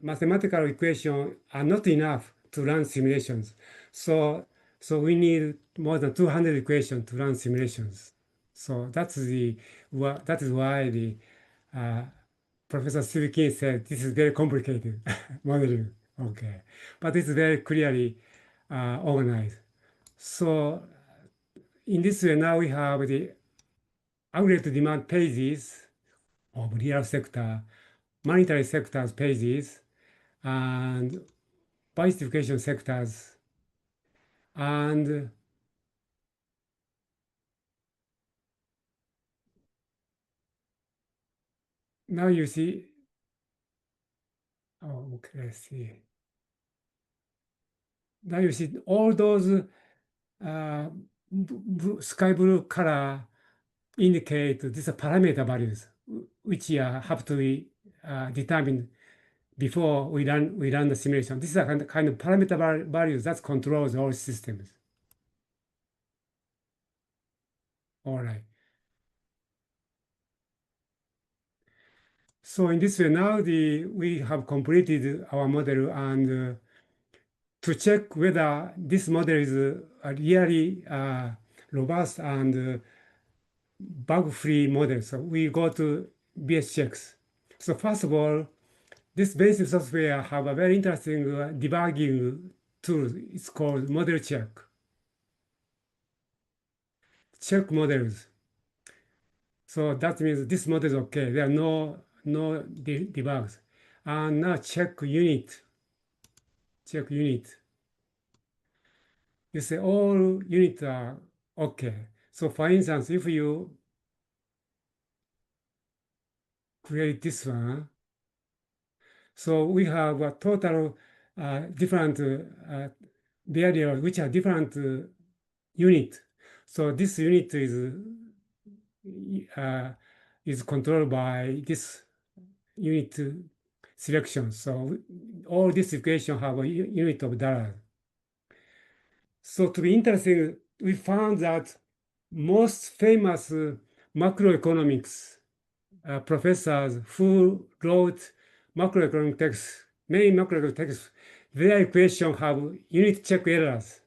mathematical equations are not enough to run simulations. So we need more than 200 equations to run simulations. So that is why the uh, Professor Suzuki said this is very complicated modeling. Okay, but it's very clearly organized. So in this way, now we have the aggregate demand pages of real sector, monetary sectors pages, and participation sectors. And now you see, okay, let's see. Now you see all those uh, sky blue color indicate these are parameter values, which have to be determined before we run the simulation. This is a kind of parameter values that controls all systems. All right. So in this way, now we have completed our model, and to check whether this model is really robust and bug-free model. So we go to BS checks. So first of all, this basic software have a very interesting debugging tool. It's called model check. Check models. So that means this model is okay. There are no debugs. And now check unit. Check unit. You say all units are okay. So for instance, if you create this one, so we have a total different variables which are different unit. So this unit is controlled by this unit selection. So all this equation have a unit of dollars. So to be interesting, we found that most famous macroeconomics professors who wrote macroeconomic texts, many macroeconomic texts, their equation have unit check errors.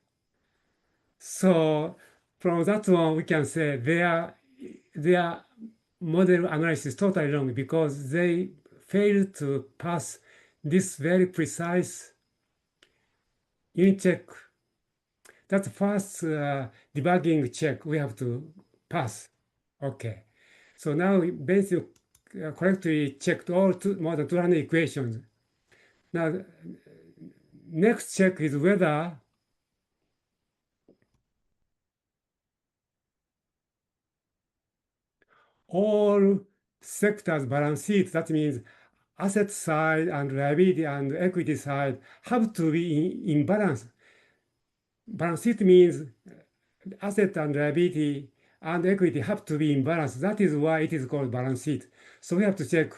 So from that one, we can say their model analysis is totally wrong because they failed to pass this very precise unit check. That's the first debugging check we have to pass. Okay. So now we basically correctly checked all more than 200 equations. Now, next check is whether all sectors balance sheet, that means asset side and liability and equity side, have to be in balance. Balance sheet means asset and liability and equity have to be in balance. That is why it is called balance sheet. So we have to check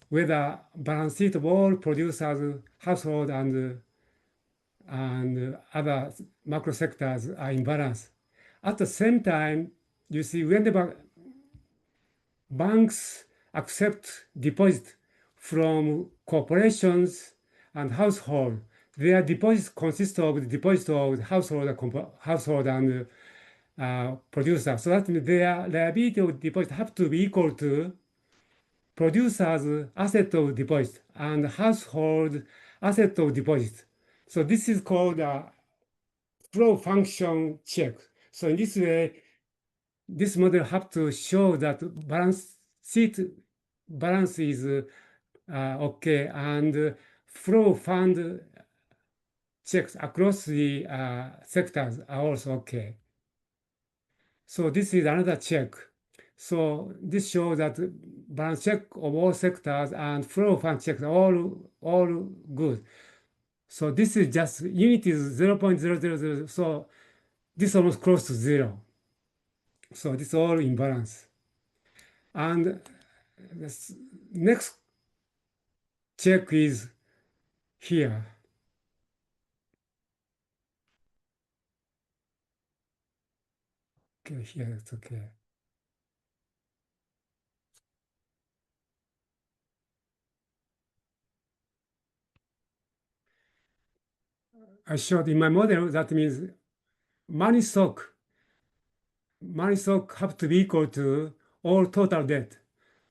whether balance sheet of all producers, household, and other macro sectors are in balance. At the same time, you see, whenever banks accept deposit from corporations and household, their deposits consist of the deposit of household and producer. So that means their liability of deposit have to be equal to producer's asset of deposit and household asset of deposit. So this is called a flow function check. So in this way, this model have to show that balance sheet balance is okay, and flow fund checks across the sectors are also okay. So this is another check. So this shows that balance check of all sectors and flow fund checks are all good. So this is just unit is 0.000. So this is almost close to zero. So this is all in balance. And this next check is here. Okay, here it's okay. I showed in my model that means money stock have to be equal to all total debt.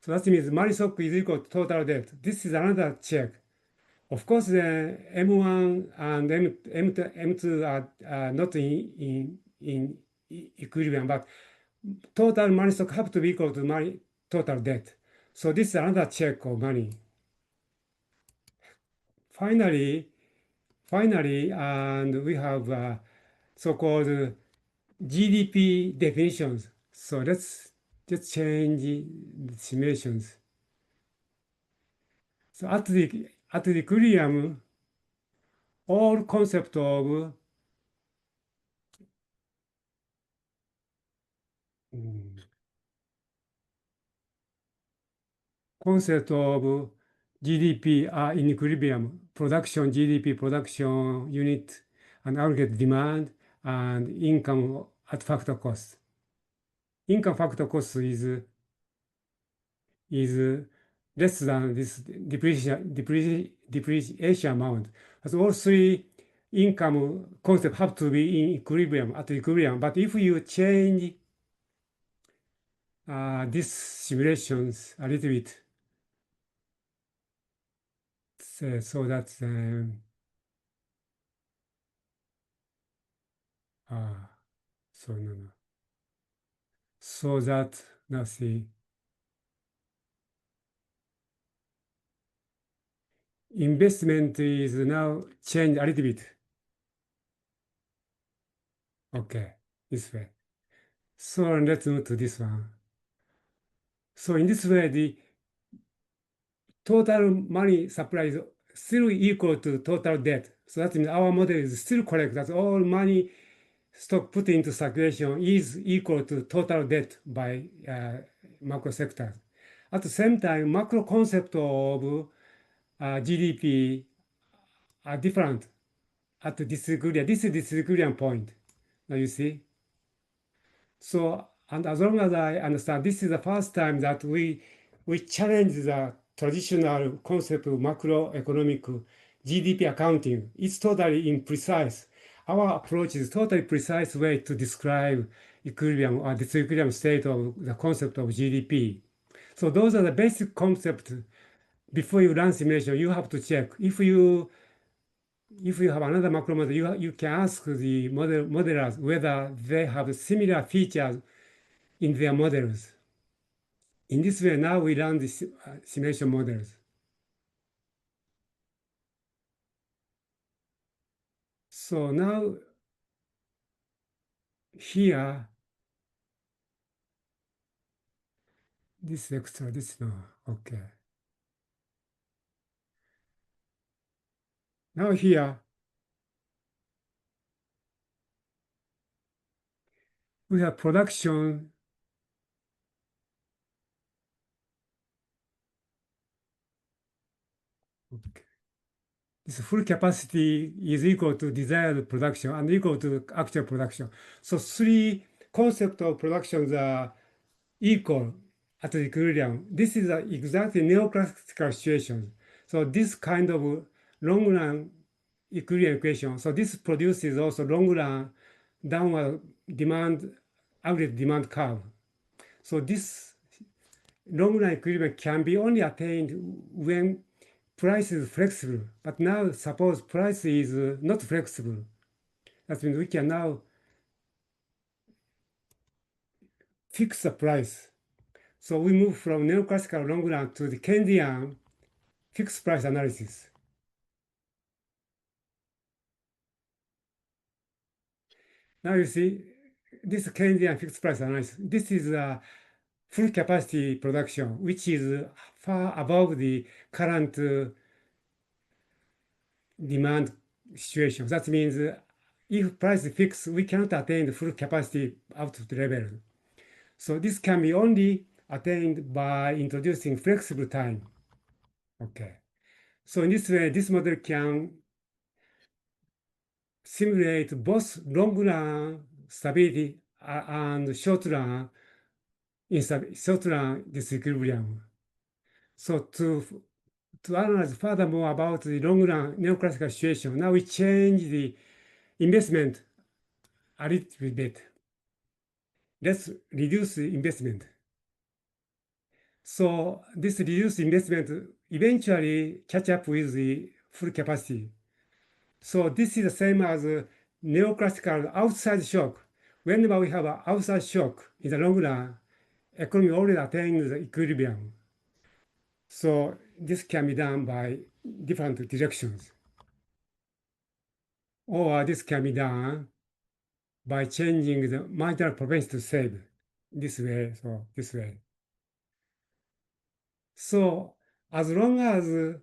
So that means money stock is equal to total debt. This is another check. Of course, the M1 and M2 are not in equilibrium, but total money stock have to be equal to money total debt. So this is another check of money. Finally, and we have so-called GDP definitions. So let's just change the simulations. So at the equilibrium, all concept of GDP are in equilibrium. Production, GDP, production unit, and aggregate demand, and income at factor cost. income factor cost is less than this depreciation amount. So all three income concepts have to be in equilibrium, at equilibrium. But if you change these simulations a little bit, so that uh, so no, no. So that let's see, investment is now changed a little bit. Okay, this way. So let's move to this one. So in this way, the total money supply is still equal to total debt. So that means our model is still correct. That all money stock put into circulation is equal to total debt by macro sectors. At the same time, macro concept of GDP are different at the disequilibrium. This is disequilibrium point. Now you see. So, and as long as I understand, this is the first time that we challenge the traditional concept of macroeconomic GDP accounting. It's totally imprecise. Our approach is totally precise way to describe equilibrium or disequilibrium state of the concept of GDP. So those are the basic concepts. Before you run simulation, you have to check. If you have another macro model, you can ask the modelers whether they have similar features in their models. In this way, now we run the simulation models. So now here, this extra, this no, okay. Now here, we have production. Okay. This full capacity is equal to desired production and equal to actual production. So three concepts of productions are equal at the equilibrium. This is exactly neoclassical situation. So this kind of long run equilibrium equation. So this produces also long run downward demand, average demand curve. So this long run equilibrium can be only attained when price is flexible. But now suppose price is not flexible. That means we can now fix the price. So we move from neoclassical long run to the Keynesian fixed price analysis. Now you see, this Keynesian fixed price analysis, this is a full capacity production, which is far above the current demand situation. That means if price is fixed, we cannot attain the full capacity output level. So this can be only attained by introducing flexible time. Okay. So in this way, this model can simulate both long run stability and short run disequilibrium. So to analyze furthermore about the long run neoclassical situation, now we change the investment a little bit. Let's reduce the investment. So this reduced investment eventually catch up with the full capacity. So this is the same as a neoclassical outside shock. Whenever we have an outside shock in the long run, economy already attains the equilibrium. So this can be done by different directions. Or this can be done by changing the marginal propensity to save this way, so this way. So as long as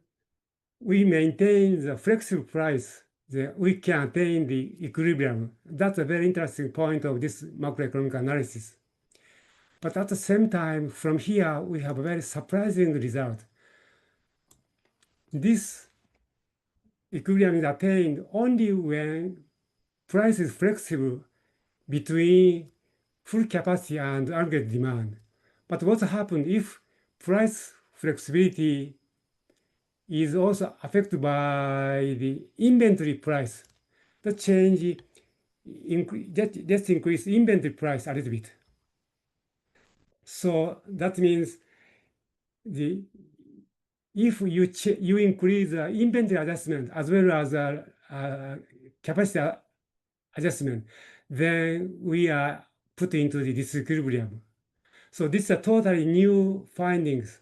we maintain the flexible price, we can attain the equilibrium. That's a very interesting point of this macroeconomic analysis. But at the same time, from here, we have a very surprising result. This equilibrium is attained only when price is flexible between full capacity and aggregate demand. But what happens if price flexibility is also affected by the inventory price? The change, just increase inventory price a little bit. So that means the if you increase the inventory adjustment as well as capacity adjustment, then we are put into the disequilibrium. So this is a totally new findings.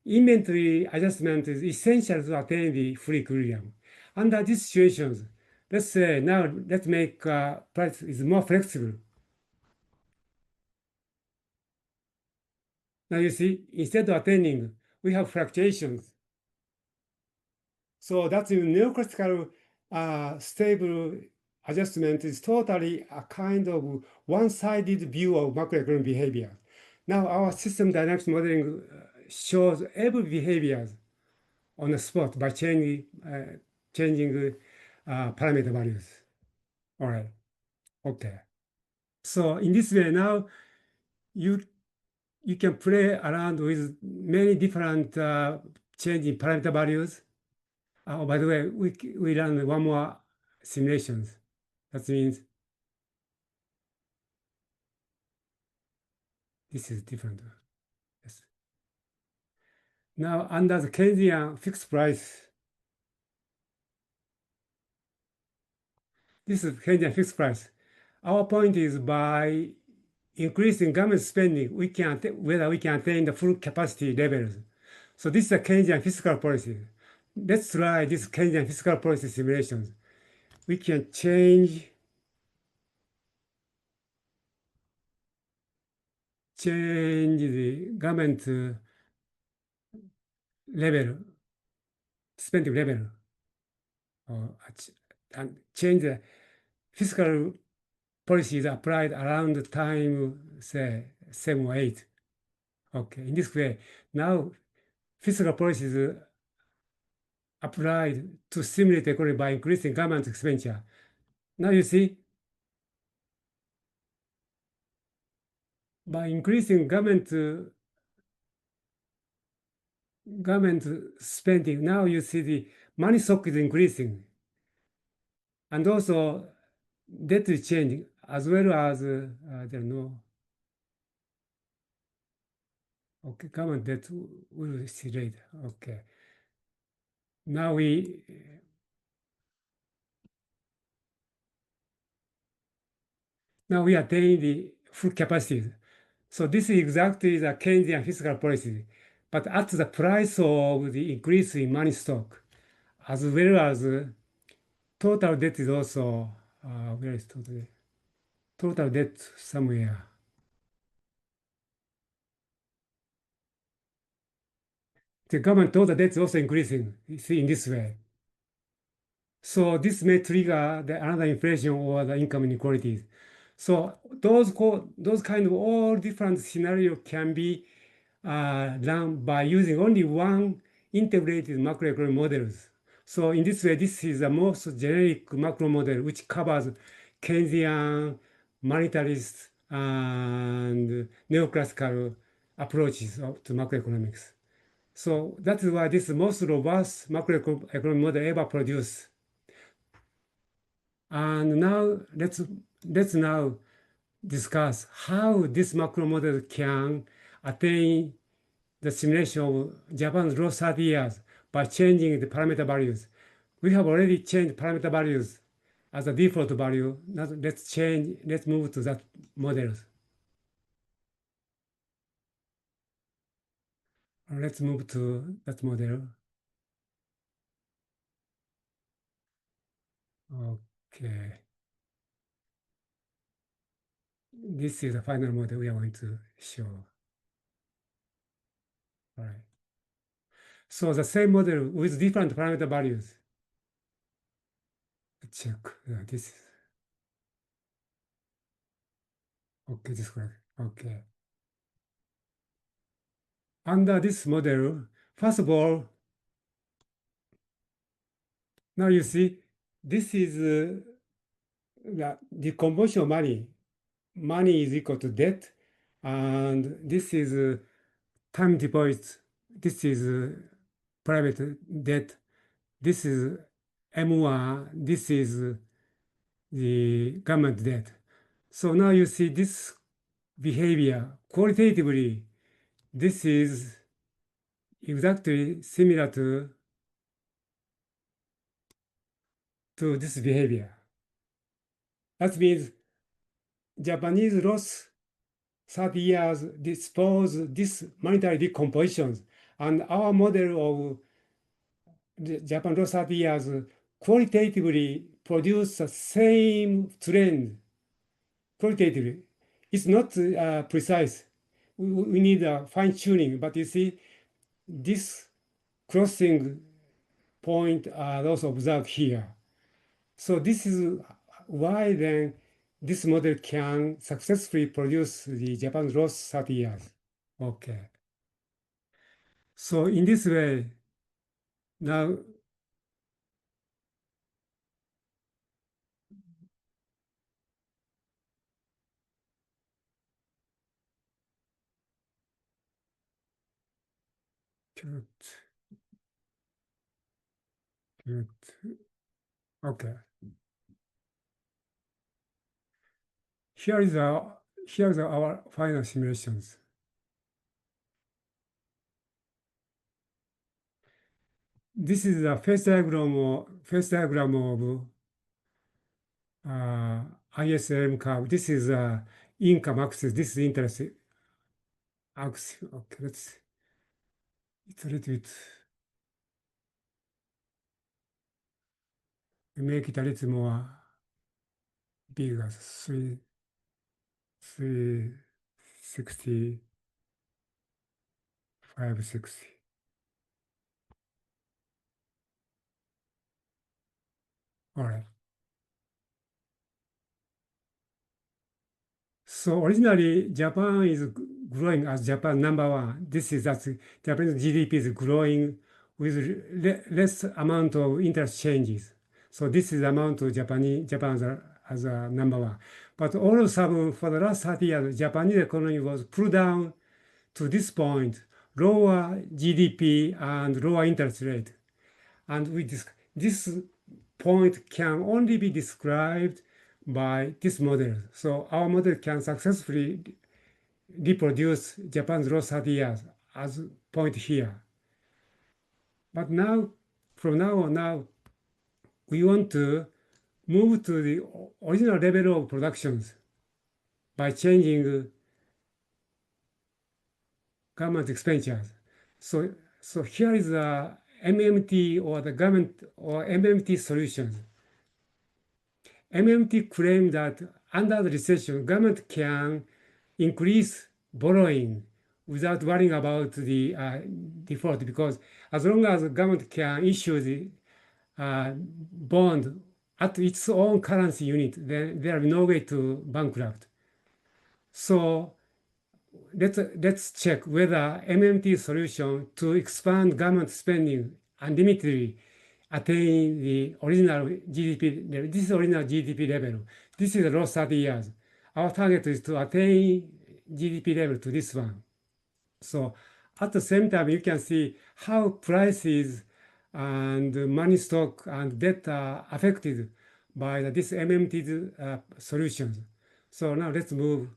Inventory adjustment is essential to attain the free equilibrium. Under these situations, let's say now let's make price is more flexible. Now you see, instead of attaining, we have fluctuations. So that's in neoclassical stable adjustment is totally a kind of one-sided view of macroeconomic behavior. Now our system dynamics modeling shows every behavior on the spot by changing parameter values. All right. Okay. So in this way now you can play around with many different changing parameter values. Oh, by the way, we run one more simulations. That means this is different. Yes. Now, under the Keynesian fixed price, this is Keynesian fixed price. Our point is by increasing government spending, whether we can attain the full capacity levels. So this is a Keynesian fiscal policy. Let's try this Keynesian fiscal policy simulations. We can change the government level, spending level, and change the fiscal policies applied around the time, say, 7 or 8. Okay, in this way, now fiscal policies applied to stimulate the economy by increasing government expenditure. Now you see, by increasing government spending, now you see the money stock is increasing, and also debt is changing, as well as I don't know. Okay, government debt will see later. Okay, now we attain the full capacity. So this is exactly the Keynesian fiscal policy, but at the price of the increase in money stock, as well as total debt is also, where is total debt? Total debt somewhere. The government total debt is also increasing, you see, in this way. So this may trigger another inflation or the income inequalities. So those kind of all different scenarios can be done by using only one integrated macroeconomic models. So in this way, this is the most generic macro model which covers Keynesian, monetarist, and neoclassical approaches to macroeconomics. So that is why this is the most robust macroeconomic model ever produced. And now let's now discuss how this macro model can attain the simulation of Japan's last 30 years by changing the parameter values. We have already changed parameter values as a default value. Now let's move to that model. Let's move to that model. Okay. This is the final model we are going to show. All right. So the same model with different parameter values. Check. This is okay. This is correct. Okay. Under this model, first of all, now you see this is the conversion of money. money is equal to debt, and this is time deposit. This is private debt. This is M1. This is the government debt. So now you see this behavior qualitatively. This is exactly similar to this behavior. That means Japanese lost 30 years dispose this monetary decompositions, and our model of the Japan lost 30 years qualitatively produce the same trend qualitatively. It's not precise. We need a fine tuning, but you see, this crossing point are also observed here. So this is why then this model can successfully produce the Japan's lost 30 years. Okay. So in this way, now okay. Here is our final simulations. This is a phase diagram of ISM curve. This is income axis. This is interest axis. Okay, it's a little bit make it a little more bigger. 360, 560. All right. So originally, Japan is growing as Japan number one. This is that Japanese GDP is growing with less amount of interest changes. So this is the amount of Japan as a number one. But all of a sudden, for the last 30 years, Japanese economy was pulled down to this point, lower GDP and lower interest rate. And this point can only be described by this model. So our model can successfully reproduce Japan's lost 30 years as point here. But now, from now on, we want to move to the original level of productions by changing government expenditures. So here is the MMT or the government or MMT solutions. MMT claimed that under the recession, government can increase borrowing without worrying about the default, because as long as the government can issue the bond at its own currency unit, then there is no way to bankrupt. So let's check whether MMT solution to expand government spending unlimitedly attain the original GDP level. This is original GDP level. This is the last 30 years. Our target is to attain GDP level to this one. So at the same time, you can see how prices and money stock and debt are affected by this MMT solutions. So now let's move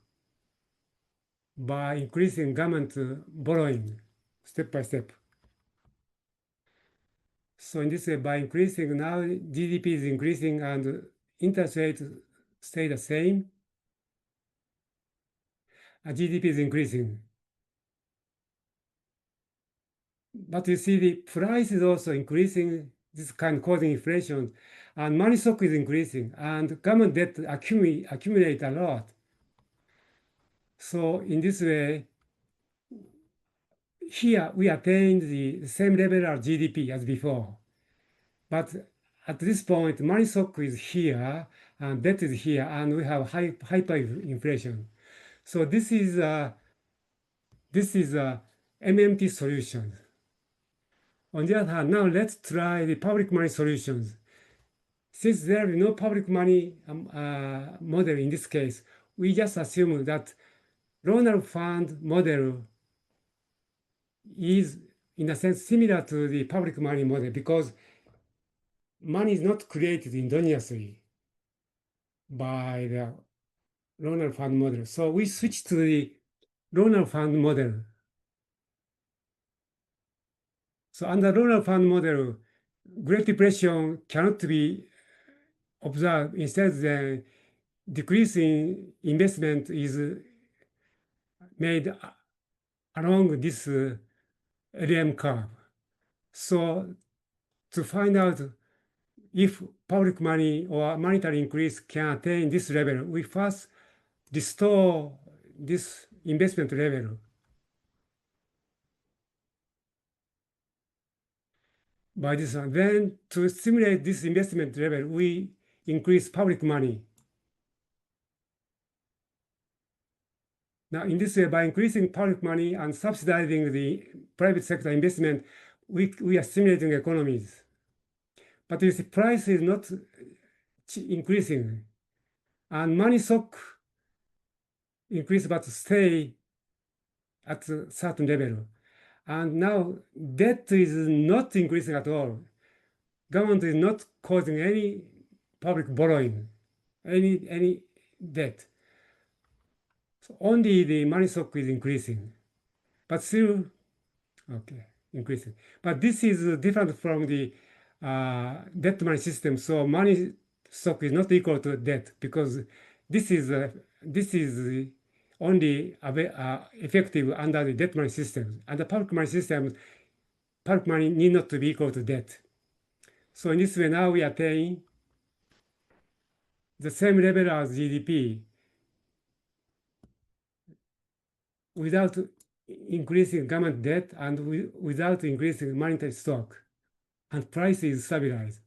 by increasing government borrowing step by step. So in this way, by increasing now, GDP is increasing and interest rates stay the same. GDP is increasing. But you see the price is also increasing, this kind of causing inflation, and money stock is increasing, and government debt accumulate a lot. So in this way, here we attained the same level of GDP as before. But at this point, money stock is here, and debt is here, and we have hyperinflation. So this is a MMT solution. On the other hand, now let's try the public money solutions. Since there is no public money model in this case, we just assume that Ronald Fund model is, in a sense, similar to the public money model because money is not created endogenously by the Ronald Fund model. So we switch to the Ronald Fund model. So under Ronald Fund model, Great Depression cannot be observed. Instead, the decrease in investment is made along this LM curve. So to find out if public money or monetary increase can attain this level, we first restore this investment level. By this one, then to stimulate this investment level, we increase public money. Now, in this way, by increasing public money and subsidizing the private sector investment, we are stimulating economies. But this price is not increasing, and money stock increase but stay at a certain level. And now debt is not increasing at all. Government is not causing any public borrowing, any debt. So only the money stock is increasing, but still, okay, increasing. But this is different from the debt money system. So money stock is not equal to debt because this is only effective under the debt money system. And the public money system, public money need not to be equal to debt. So in this way, now we attain the same level as GDP without increasing government debt and without increasing monetary stock, and price is stabilized.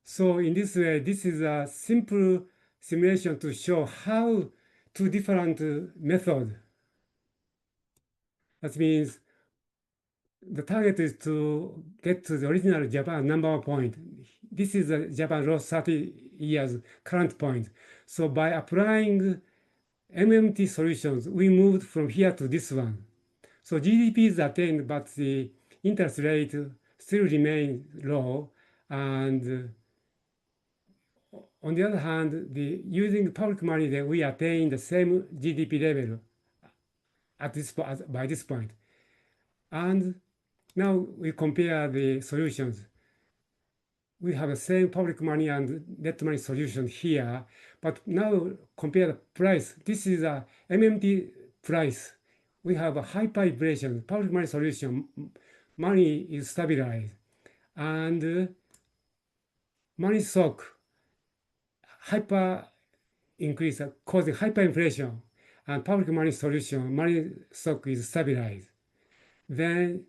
So in this way, this is a simple simulation to show how two different methods. That means the target is to get to the original Japan number 1 point. This is the Japan lost 30 years current point. So by applying MMT solutions, we moved from here to this one. So GDP is attained, but the interest rate still remains low. And on the other hand, using public money, then we attain the same GDP level by this point. And now we compare the solutions. We have the same public money and debt money solution here, but now compare the price. This is a MMT price. We have a hyperinflation, public money solution. Money is stabilized, and money stock hyper increase causing hyperinflation, and public money solution, money stock is stabilized. Then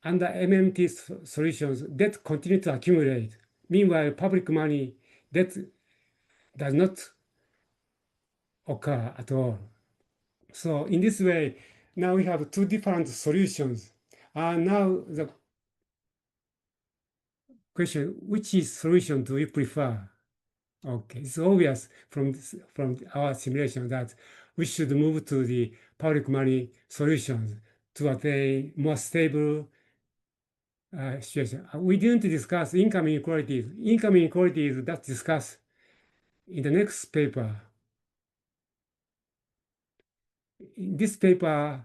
under MMT solutions, debt continue to accumulate. Meanwhile, public money debt does not occur at all. So in this way, now we have two different solutions. And now the question, which solution do you prefer? Okay, it's obvious from our simulation that we should move to the public money solutions to attain more stable situation. We didn't discuss income inequalities. Income inequalities that's discussed in the next paper. In this paper,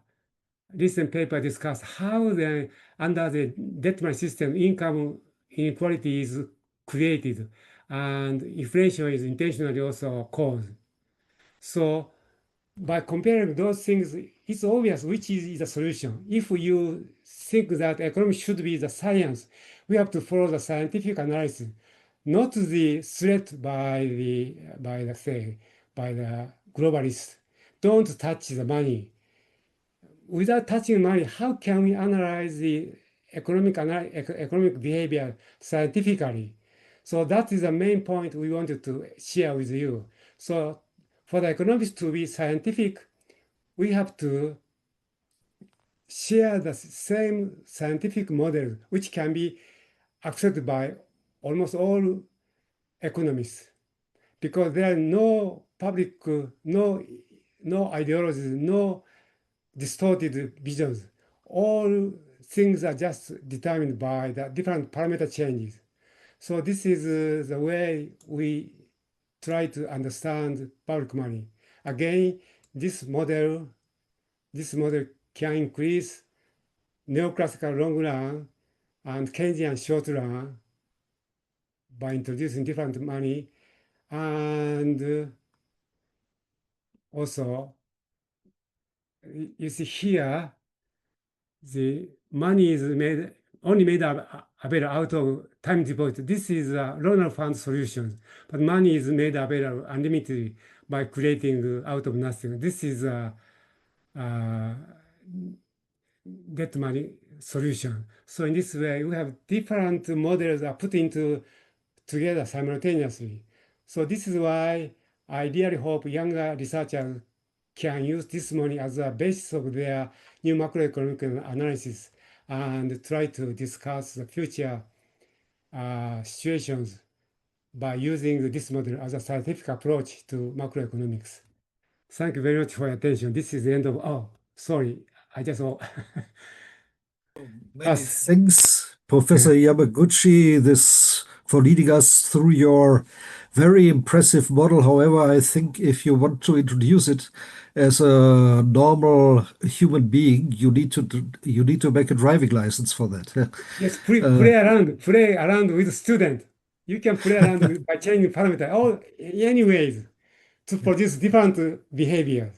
recent paper discussed how under the debt money system, income inequality is created and inflation is intentionally also caused. So by comparing those things, it's obvious which is the solution. If you think that economics should be the science, we have to follow the scientific analysis, not the threat by the globalists. Don't touch the money. Without touching money, how can we analyze the economic behavior scientifically? So that is the main point we wanted to share with you. So for the economics to be scientific, we have to share the same scientific model, which can be accepted by almost all economists, because there are no public, no ideologies, no distorted visions. All things are just determined by the different parameter changes. So this is the way we try to understand public money. Again, this model can increase neoclassical long run and Keynesian short run by introducing different money. And also, you see here, the money is only made available out of time deposit. This is a loaner fund solution, but money is made available unlimited by creating out of nothing. This is a get money solution. So in this way, we have different models are put into together simultaneously. So this is why I really hope younger researchers can use this money as a basis of their new macroeconomic analysis and try to discuss the future situations by using this model as a scientific approach to macroeconomics. Thank you very much for your attention. This is the end of, oh, sorry, I just, Many thanks, Professor Yamaguchi, this for leading us through your very impressive model. However, I think if you want to introduce it as a normal human being, you need to make a driving license for that. yes, play around with student. You can play around by changing parameter. Oh, anyways, to produce different behaviors.